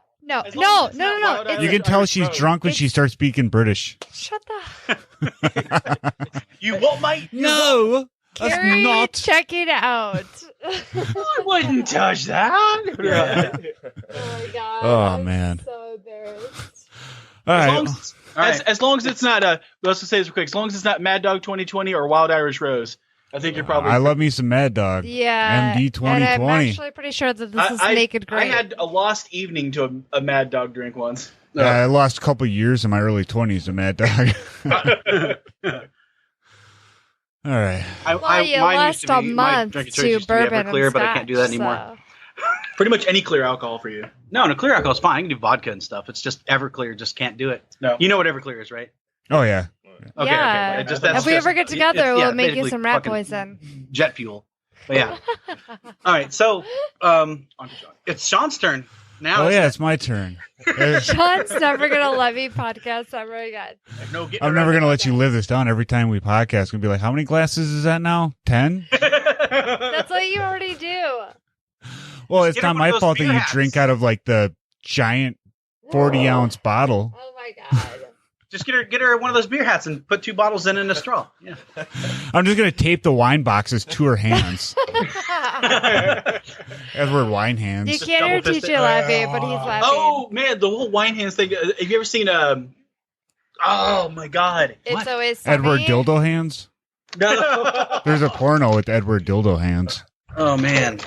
You can tell she's drunk when she starts speaking British. Shut the. You what, mate? No, that's Carrie, not. Check it out. I wouldn't touch that. Oh my god. Oh man. I'm so embarrassed. All right. As long as it's not let's just say this real quick. As long as it's not Mad Dog 2020 or Wild Irish Rose, I think you're probably. I love me some Mad Dog. Yeah. MD 2020. And I'm actually pretty sure that this is Naked Grape. I had a lost evening to a Mad Dog drink once. Yeah, I lost a couple years in my early 20s to Mad Dog. All right. You lost a month to bourbon clear, and but I can't do that anymore. Pretty much any clear alcohol for you. No, clear alcohol's fine. I can do vodka and stuff. It's just Everclear just can't do it. No. You know what Everclear is, right? Oh yeah. Okay. Yeah. Okay. If we ever get together, we'll make you some rat poison. Jet fuel. But yeah. All right. So, it's Sean's turn now. Oh yeah, it's my turn. Sean's never gonna let me podcast ever again. I'm never gonna let you live this down. Every time we podcast, we'll be like, "How many glasses is that now? 10?" That's what you already do. Well, it's not my fault that you drink out of like the giant 40-ounce bottle. Oh my god. Just get her one of those beer hats and put 2 bottles in a straw. Yeah. I'm just gonna tape the wine boxes to her hands. Edward Wine Hands. You can't hear TJ laughing, but he's laughing. Oh man, the whole wine hands thing. Have you ever seen oh my god. It's always sunny. Edward Dildo Hands? No. There's a porno with Edward Dildo Hands. Oh man.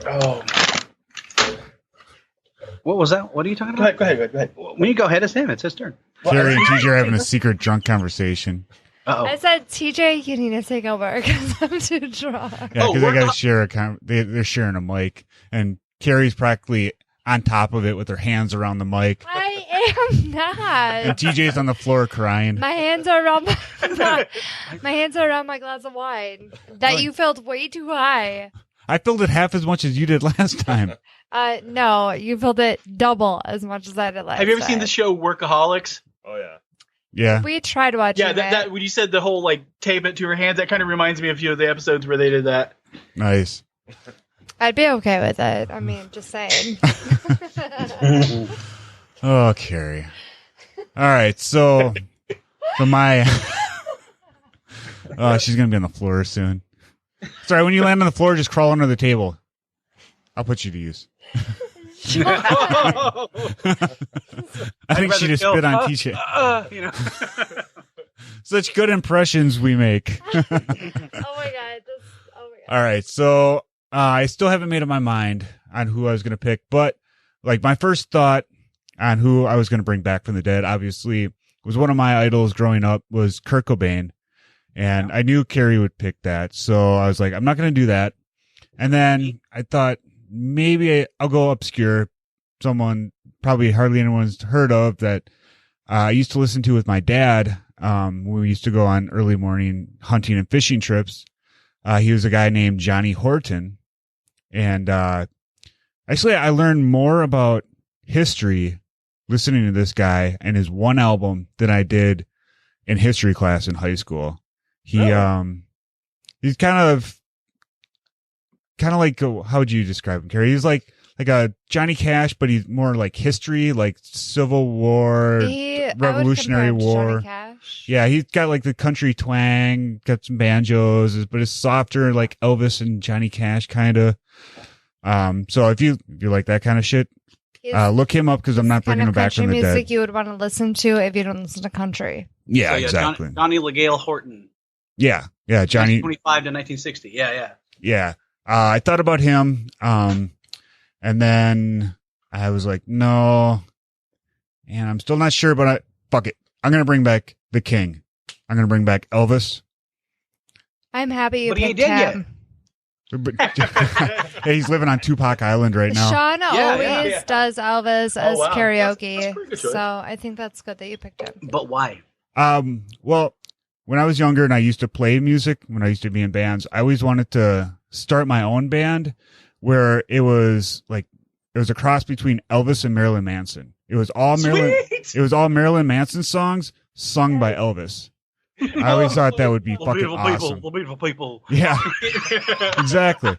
Oh. What was that? What are you talking about? Go ahead. When you go ahead, it's him. It's his turn. Carrie and TJ are having a secret drunk conversation. Uh-oh. I said, TJ, you need to take over because I'm too drunk. Yeah, because they got to share they're sharing a mic, and Carrie's practically on top of it with her hands around the mic. I am not. And TJ's on the floor crying. My hands are around my hands are around my glass of wine that you filled way too high. I filled it half as much as you did last time. No, you filled it double as much as I did last time. Have you ever seen the show Workaholics? Oh yeah. Yeah. We tried watching it. That when you said the whole like tape it to her hands, that kind of reminds me of a few of the episodes where they did that. Nice. I'd be okay with it. I mean, just saying. Oh, Carrie. All right, so for my she's gonna be on the floor soon. Sorry, when you land on the floor, just crawl under the table. I'll put you to use. I think she just spit on TJ. Such good impressions we make. Oh my god. All right. So I still haven't made up my mind on who I was going to pick, but like my first thought on who I was going to bring back from the dead, obviously, was one of my idols growing up was Kurt Cobain. And I knew Carrie would pick that. So I was like, I'm not going to do that. And then I thought maybe I'll go obscure. Someone probably hardly anyone's heard of that I used to listen to with my dad when we used to go on early morning hunting and fishing trips. He was a guy named Johnny Horton. And actually, I learned more about history listening to this guy and his one album than I did in history class in high school. He's kind of like, how would you describe him, Carrie? He's like a Johnny Cash, but he's more like history, like Civil War, Revolutionary War. Yeah, he's got like the country twang, got some banjos, but it's softer, like Elvis and Johnny Cash kind of. So if you like that kind of shit, look him up because I'm not bringing him back from the dead. Country music you would want to listen to if you don't listen to country. Yeah, so, exactly. Johnny LaGale Horton. Yeah, Johnny. 1925 to 1960. Yeah. I thought about him, and then I was like, no, and I'm still not sure, but fuck it. I'm gonna bring back the King. I'm gonna bring back Elvis. I'm happy you picked him. Hey, he's living on Tupac Island right now. Sean always does Elvis as karaoke, that's so I think that's good that you picked him. But why? Well, when I was younger and I used to play music, when I used to be in bands, I always wanted to start my own band where it was a cross between Elvis and Marilyn Manson. It was all Marilyn Manson songs sung by Elvis. I always thought that would be fucking awesome. Beautiful people. Yeah, exactly.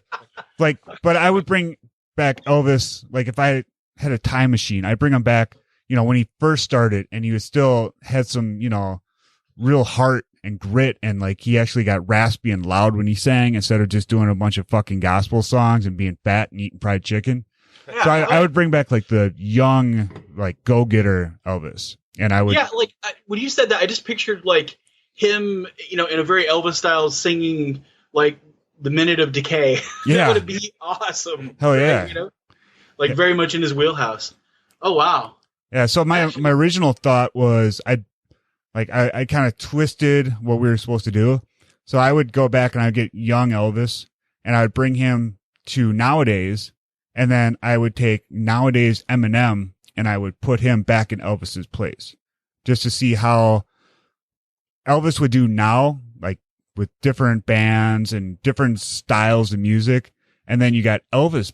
But I would bring back Elvis. Like if I had a time machine, I'd bring him back, when he first started and he was still had some, real heart and grit. And like, he actually got raspy and loud when he sang instead of just doing a bunch of fucking gospel songs and being fat and eating fried chicken. Yeah, so I would bring back like the young, like go-getter Elvis. And I would. Yeah. Like when you said that, I just pictured like him, in a very Elvis style singing like the Minute of Decay. Yeah. That would be awesome. Hell yeah. Like very much in his wheelhouse. Oh, wow. Yeah. So my original thought was I kind of twisted what we were supposed to do. So I would go back and I'd get young Elvis and I would bring him to nowadays. And then I would take nowadays Eminem and I would put him back in Elvis's place just to see how Elvis would do now, like with different bands and different styles of music. And then you got Eminem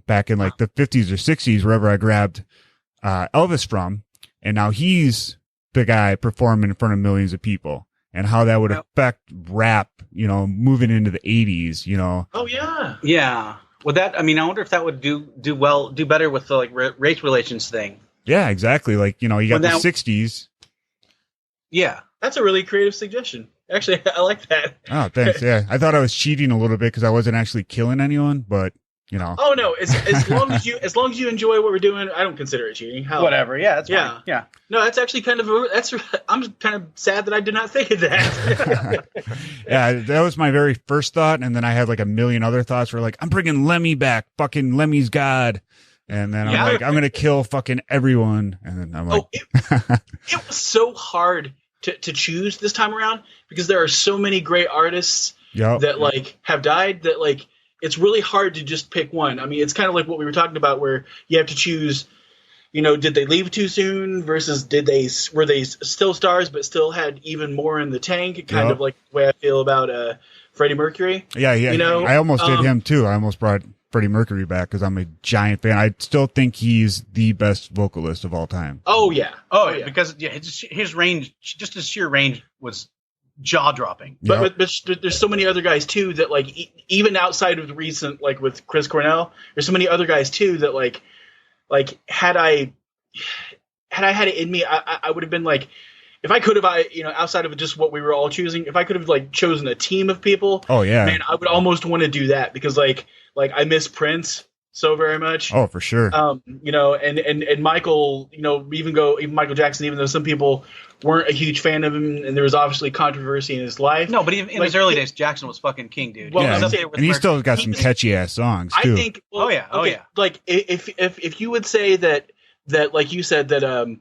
back in like the 50s or 60s, wherever I grabbed Elvis from. And now he's the guy performing in front of millions of people and how that would affect rap, moving into the 80s, Oh, yeah. Yeah. Well, I wonder if that would do better with the like race relations thing. Yeah, exactly. Like, you got the 60s. Yeah. That's a really creative suggestion. Actually, I like that. Oh, thanks. Yeah. I thought I was cheating a little bit because I wasn't actually killing anyone, but Oh no! As long as you enjoy what we're doing, I don't consider it cheating. Whatever. Yeah, that's fine. Yeah. No, that's actually I'm kind of sad that I did not think of that. Yeah, that was my very first thought, and then I had like a million other thoughts where like I'm bringing Lemmy back, fucking Lemmy's God, and then I'm like I'm gonna kill fucking everyone, and then I'm like, it was so hard to choose this time around because there are so many great artists that like have died that like. It's really hard to just pick one. I mean, it's kind of like what we were talking about where you have to choose, did they leave too soon versus were they still stars but still had even more in the tank? Kind of like the way I feel about Freddie Mercury. Yeah. I almost did him too. I almost brought Freddie Mercury back because I'm a giant fan. I still think he's the best vocalist of all time. Oh, yeah. Because his range, just his sheer range was jaw-dropping. But there's so many other guys too that like even outside of the recent like with Chris Cornell, there's so many other guys too that like had I had it in me, I would have been like, if I could have outside of just what we were all choosing, if I could have like chosen a team of people, man, I would almost want to do that because like I miss Prince so very much. Oh, for sure. You know, and Michael, you know, even Michael Jackson, even though some people weren't a huge fan of him, and there was obviously controversy in his life. No, but even in his early days, Jackson was fucking king, dude. Well, yeah, and he still got some catchy ass songs too. I think. Well, yeah. Like if you would say that like you said that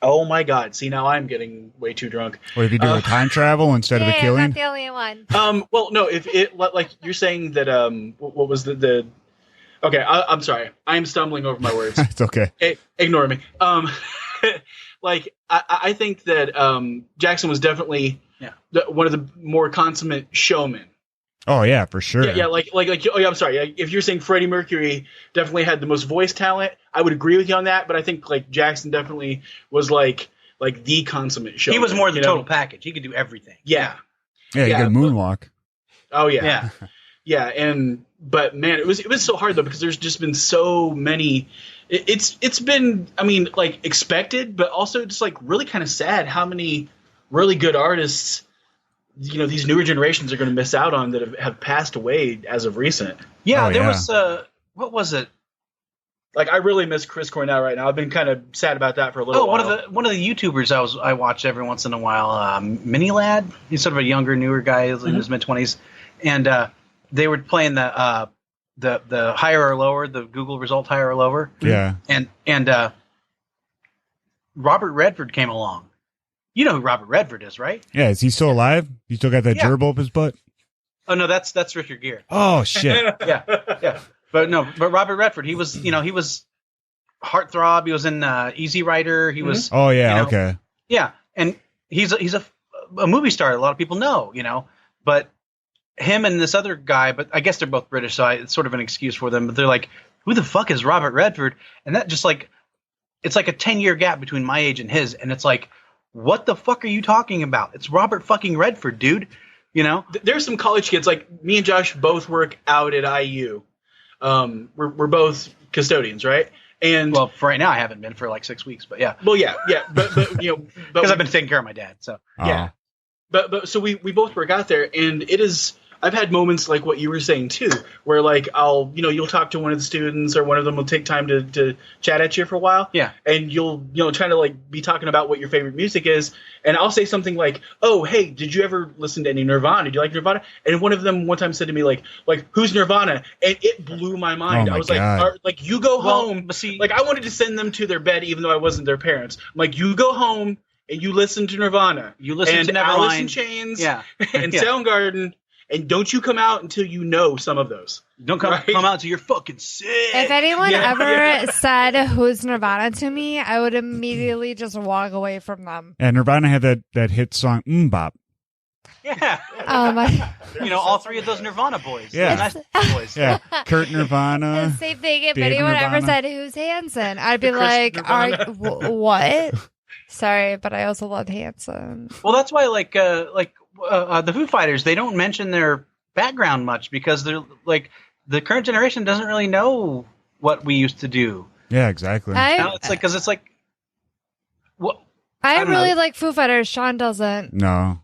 oh my God! See, now I'm getting way too drunk. What if you do a time travel instead of a killing? I'm not the only one. Well, no. If it like you're saying that what was the Okay, I'm sorry. I'm stumbling over my words. It's okay. Ignore me. Like I think that Jackson was definitely one of the more consummate showmen. Oh yeah, for sure. Yeah, like oh yeah, I'm sorry. If you're saying Freddie Mercury definitely had the most voice talent, I would agree with you on that. But I think like Jackson definitely was like the consummate showman. He was more the total package. He could do everything. Yeah. Yeah, you could moonwalk. Oh yeah. Yeah, but man, it was so hard though because there's just been so many. It's been, I mean, like expected, but also just like really kind of sad how many really good artists, you know, these newer generations are going to miss out on that have passed away as of recent. Yeah, there was what was it? Like I really miss Chris Cornell right now. I've been kind of sad about that for a little while. One of the YouTubers I watch every once in a while, Mini Lad. He's sort of a younger, newer guy in his mid-20s, and they were playing the higher or lower, the Google result higher or lower. Yeah. And Robert Redford came along. You know who Robert Redford is, right? Yeah, is he still alive? You still got that gerbil up his butt? Oh no, that's Richard Gere. Oh shit. yeah. But Robert Redford, he was Heartthrob, he was in Easy Rider, he was Oh yeah, okay. Yeah, and he's a movie star a lot of people know, you know. But him and this other guy, but I guess they're both British, so it's sort of an excuse for them. But they're like, who the fuck is Robert Redford? And that just like, it's like a 10-year gap between my age and his. And it's like, what the fuck are you talking about? It's Robert fucking Redford, dude. You know? There's some college kids, like me and Josh both work out at IU. We're both custodians, right? And well, for right now, I haven't been for like 6 weeks, but yeah. Well, yeah. But you know, because I've been taking care of my dad, so yeah. But so we both work out there, and it is. I've had moments like what you were saying too, where like you'll talk to one of the students or one of them will take time to chat at you for a while. Yeah. And you'll try to like be talking about what your favorite music is. And I'll say something like, oh, hey, did you ever listen to any Nirvana? Do you like Nirvana? And one of them one time said to me like, who's Nirvana? And it blew my mind. Oh my I was God. like, you go home. But see, like I wanted to send them to their bed even though I wasn't their parents. I'm like, you go home and you listen to Nirvana. You listen to Nevermind. Alice in Chains. Yeah. And Soundgarden. And don't you come out until you know some of those. Don't come out until you're fucking sick. If anyone ever said who's Nirvana to me, I would immediately just walk away from them. And Nirvana had that hit song Bop. Yeah. All three of those Nirvana boys. Yeah. Nice boys. Yeah. Kurt Nirvana. The same thing. If Dave anyone Nirvana. ever said who's Hanson, I'd be like, what? Sorry, but I also love Hanson. Well, that's why the Foo Fighters, they don't mention their background much because they're like the current generation doesn't really know what we used to do. Yeah, exactly. Now it's like because it's like what I really like Foo Fighters. Sean doesn't. No,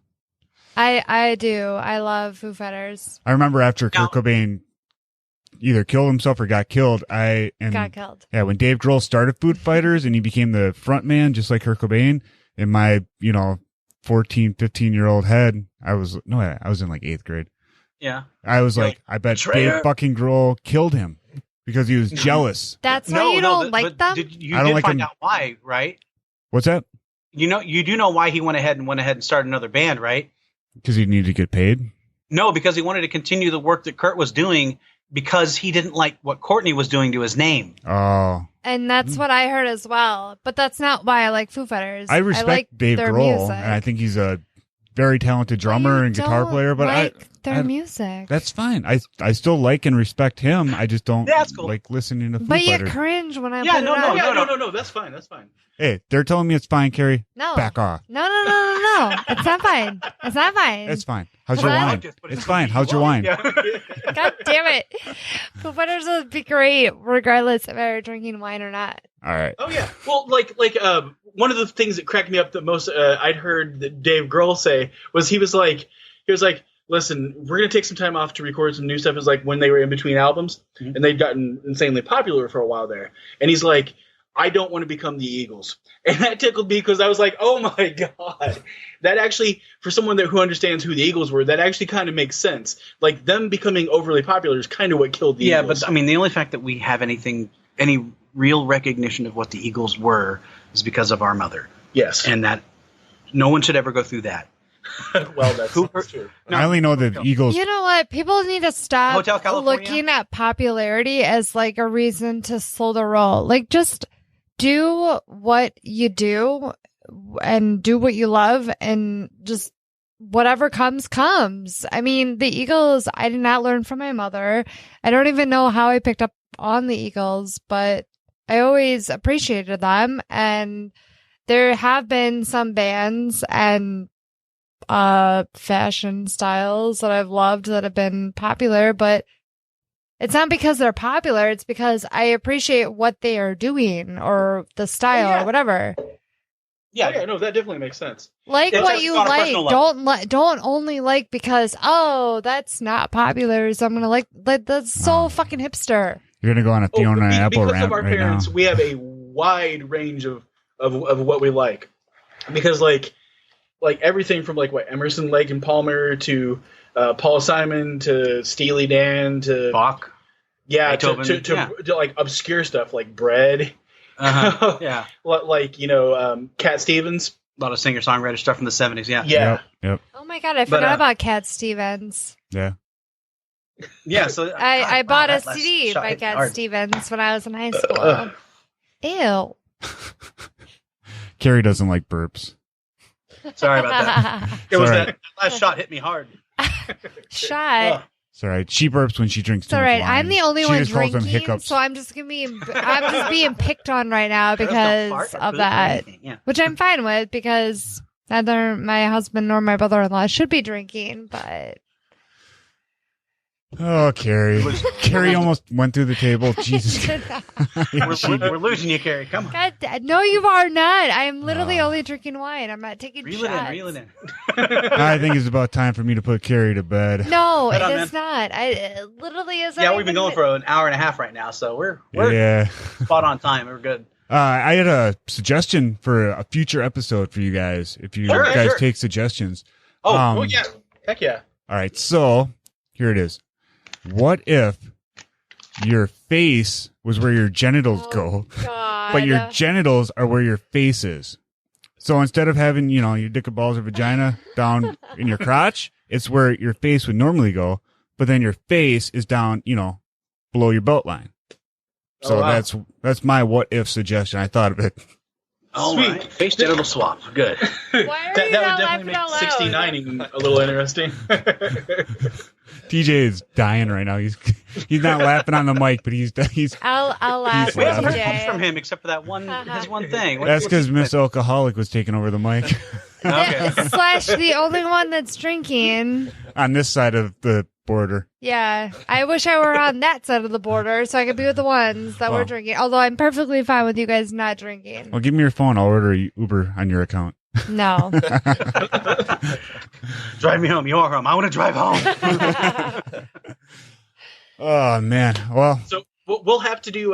I do. I love Foo Fighters. I remember after Kurt Cobain either killed himself or got killed. Got killed. Yeah, when Dave Grohl started Foo Fighters and he became the front man, just like Kurt Cobain, in my 14, 15-year-old head, I was in like 8th grade. Yeah. I was like, I bet Dave fucking Grohl killed him because he was jealous. That's why you don't like them? You did find out why, right? What's that? You do know why he went ahead and started another band, right? Because he needed to get paid? No, because he wanted to continue the work that Kurt was doing because he didn't like what Courtney was doing to his name. Oh. And that's what I heard as well. But that's not why I like Foo Fighters. I respect like Dave their Grohl, music. and I think he's a very talented drummer and guitar player. But I their music. That's fine. I still like and respect him. I just don't cool. like listening to Foo But Fighters. you cringe when I put it on. No. That's fine. That's fine. Hey, they're telling me it's fine, Carrie. No. Back off. No. It's not fine. It's not fine. It's fine. How's your What? wine? It's fine. How's your wine? God damn it. Foo Fighters would be great regardless if I were drinking wine or not. All right. Oh yeah. Well, like one of the things that cracked me up the most I'd heard that Dave Grohl say was he was like, listen, we're going to take some time off to record some new stuff. Is like when they were in between albums, and they'd gotten insanely popular for a while there. And he's like, I don't want to become the Eagles. And that tickled me because I was like, oh my God. That actually, for someone who understands who the Eagles were, that actually kind of makes sense. Like, them becoming overly popular is kind of what killed the Eagles. Yeah, but I mean, the only fact that we have any real recognition of what the Eagles were is because of our mother. Yes. And that no one should ever go through that. Well, that's true. No, I only know that Eagles. You know what? People need to stop Hotel California? looking at popularity as like a reason to slow the roll. Like, just do what you do and do what you love, and just whatever comes. I mean, the Eagles, I did not learn from my mother. I don't even know how I picked up on the Eagles, but I always appreciated them. And there have been some bands and fashion styles that I've loved that have been popular, but it's not because they're popular. It's because I appreciate what they are doing or the style or whatever. Yeah, no, that definitely makes sense. Like what you like. Don't only like because, oh, that's not popular, so I'm gonna like that's so fucking hipster. You're gonna go on a Fiona Apple because rant of our right parents, now. we have a wide range of what we like. Because like everything from like what Emerson, Lake and Palmer to Paul Simon to Steely Dan to Bach. Yeah, to like obscure stuff like Bread. Yeah. Like, Cat Stevens. A lot of singer-songwriter stuff from the 70s, yeah. Yeah. Yep. Oh my God, I forgot about Cat Stevens. Yeah. Yeah, so I bought a CD by Cat Stevens when I was in high school. Ew. Carrie doesn't like burps. Sorry about that. It was that last shot hit me hard. Shot. It's all right. She burps when she drinks too much wine. I'm the only one just calls them drinking, hiccups. so I'm just being picked on right now because of that, which I'm fine with because neither my husband nor my brother-in-law should be drinking, but. Oh, Carrie. Carrie almost went through the table. Jesus. We're losing you, Carrie. Come on. God, no, you are not. I am literally only drinking wine. I'm not taking shots. Reel it in. I think it's about time for me to put Carrie to bed. No, it is not. It literally is. Yeah, we've been going for an hour and a half right now, so we're spot on time. We're good. I had a suggestion for a future episode for you guys, if you guys take suggestions. Oh, yeah. Heck yeah. All right, so here it is. What if your face was where your genitals go, but your genitals are where your face is? So instead of having, your dick and balls or vagina down in your crotch, it's where your face would normally go, but then your face is down, below your belt line. So that's my what if suggestion. I thought of it. Oh, sweet. Right. Face genital swap. Good. Why are that you would definitely make 69ing a little interesting. TJ is dying right now. He's not laughing on the mic, but he's I'll laugh. We haven't heard much from him except for that his one thing. That's because Miss Alcoholic was taking over the mic. Okay. Slash the only one that's drinking on this side of the border. Yeah, I wish I were on that side of the border so I could be with the ones that were drinking. Although I'm perfectly fine with you guys not drinking. Well, give me your phone. I'll order Uber on your account. No. Drive me home. You're home. I want to drive home. Oh man. Well, so we'll have to do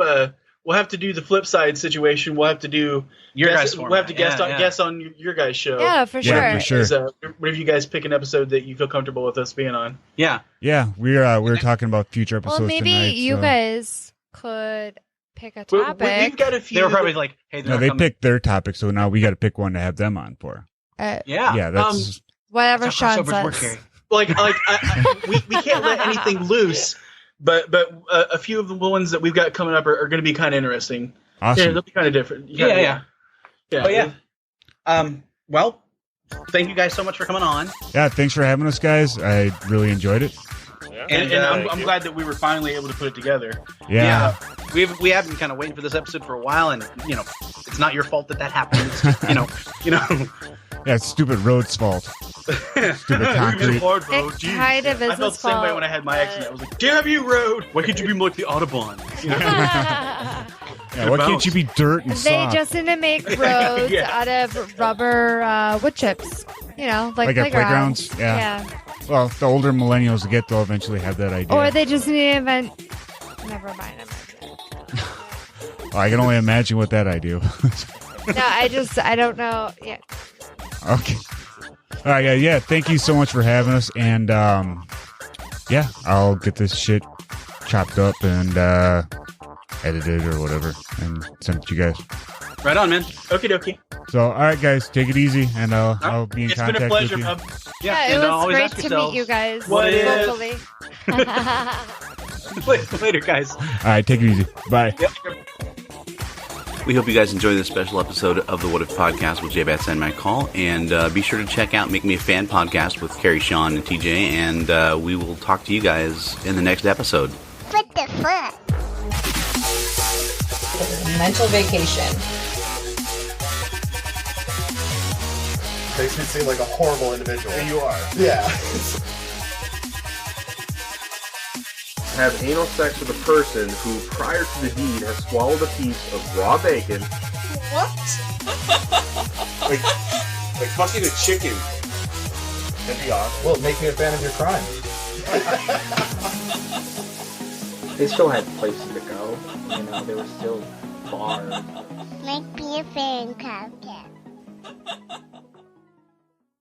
the flip side situation. We'll have to do your guys. We'll have to guest on your guys' show. Yeah, for sure. Yeah, for sure. Whenever you guys pick an episode that you feel comfortable with us being on. Yeah. Yeah, we're talking about future episodes. Well, maybe tonight, you guys could pick a topic. We've got a few. They were probably like, "Hey, no, they picked their topic, so now we got to pick one to have them on for. Yeah, that's whatever Sean says. We can't let anything loose. But a few of the ones that we've got coming up are going to be kind of interesting. Awesome. Yeah, they'll be kind of different. Yeah. Well, thank you guys so much for coming on. Yeah, thanks for having us, guys. I really enjoyed it. Yeah. And I'm glad that we were finally able to put it together. Yeah. We have been kind of waiting for this episode for a while, and it's not your fault that happened. It's just, Yeah, it's stupid road's fault. Stupid concrete. It kind of is. I felt the same way when I had my accident. I was like, "Damn you, road! Why can't you be more like the Autobahn?" Why can't you be dirt and soft? They just need to make roads out of rubber wood chips. Like at playgrounds. Yeah. Well, the older millennials get, they'll eventually have that idea. Or they just need to invent. Never mind. I can only imagine what that I do. No, I don't know. Yeah. Okay. All right, yeah. Thank you so much for having us, and yeah, I'll get this shit chopped up and edited or whatever, and send it to you guys. Right on, man. Okie dokie. So, all right, guys, take it easy, and I'll be in contact with you. It's been a pleasure, bub. Yeah, it was great to meet you guys locally. Later, guys. All right, take it easy. Bye. Yep. We hope you guys enjoyed this special episode of the What If Podcast with J-Bats and Matt Call. And be sure to check out Make Me a Fan podcast with Carrie, Sean, and TJ. And we will talk to you guys in the next episode. What the fuck? Mental vacation. Makes me seem like a horrible individual. And you are. Yeah. Have anal sex with a person who, prior to the deed, has swallowed a piece of raw bacon. What? like fucking a chicken. That'd be awesome. Well, make me a fan of your crime. They still had places to go. You know, there were still bars. Make me a fan, Copcat.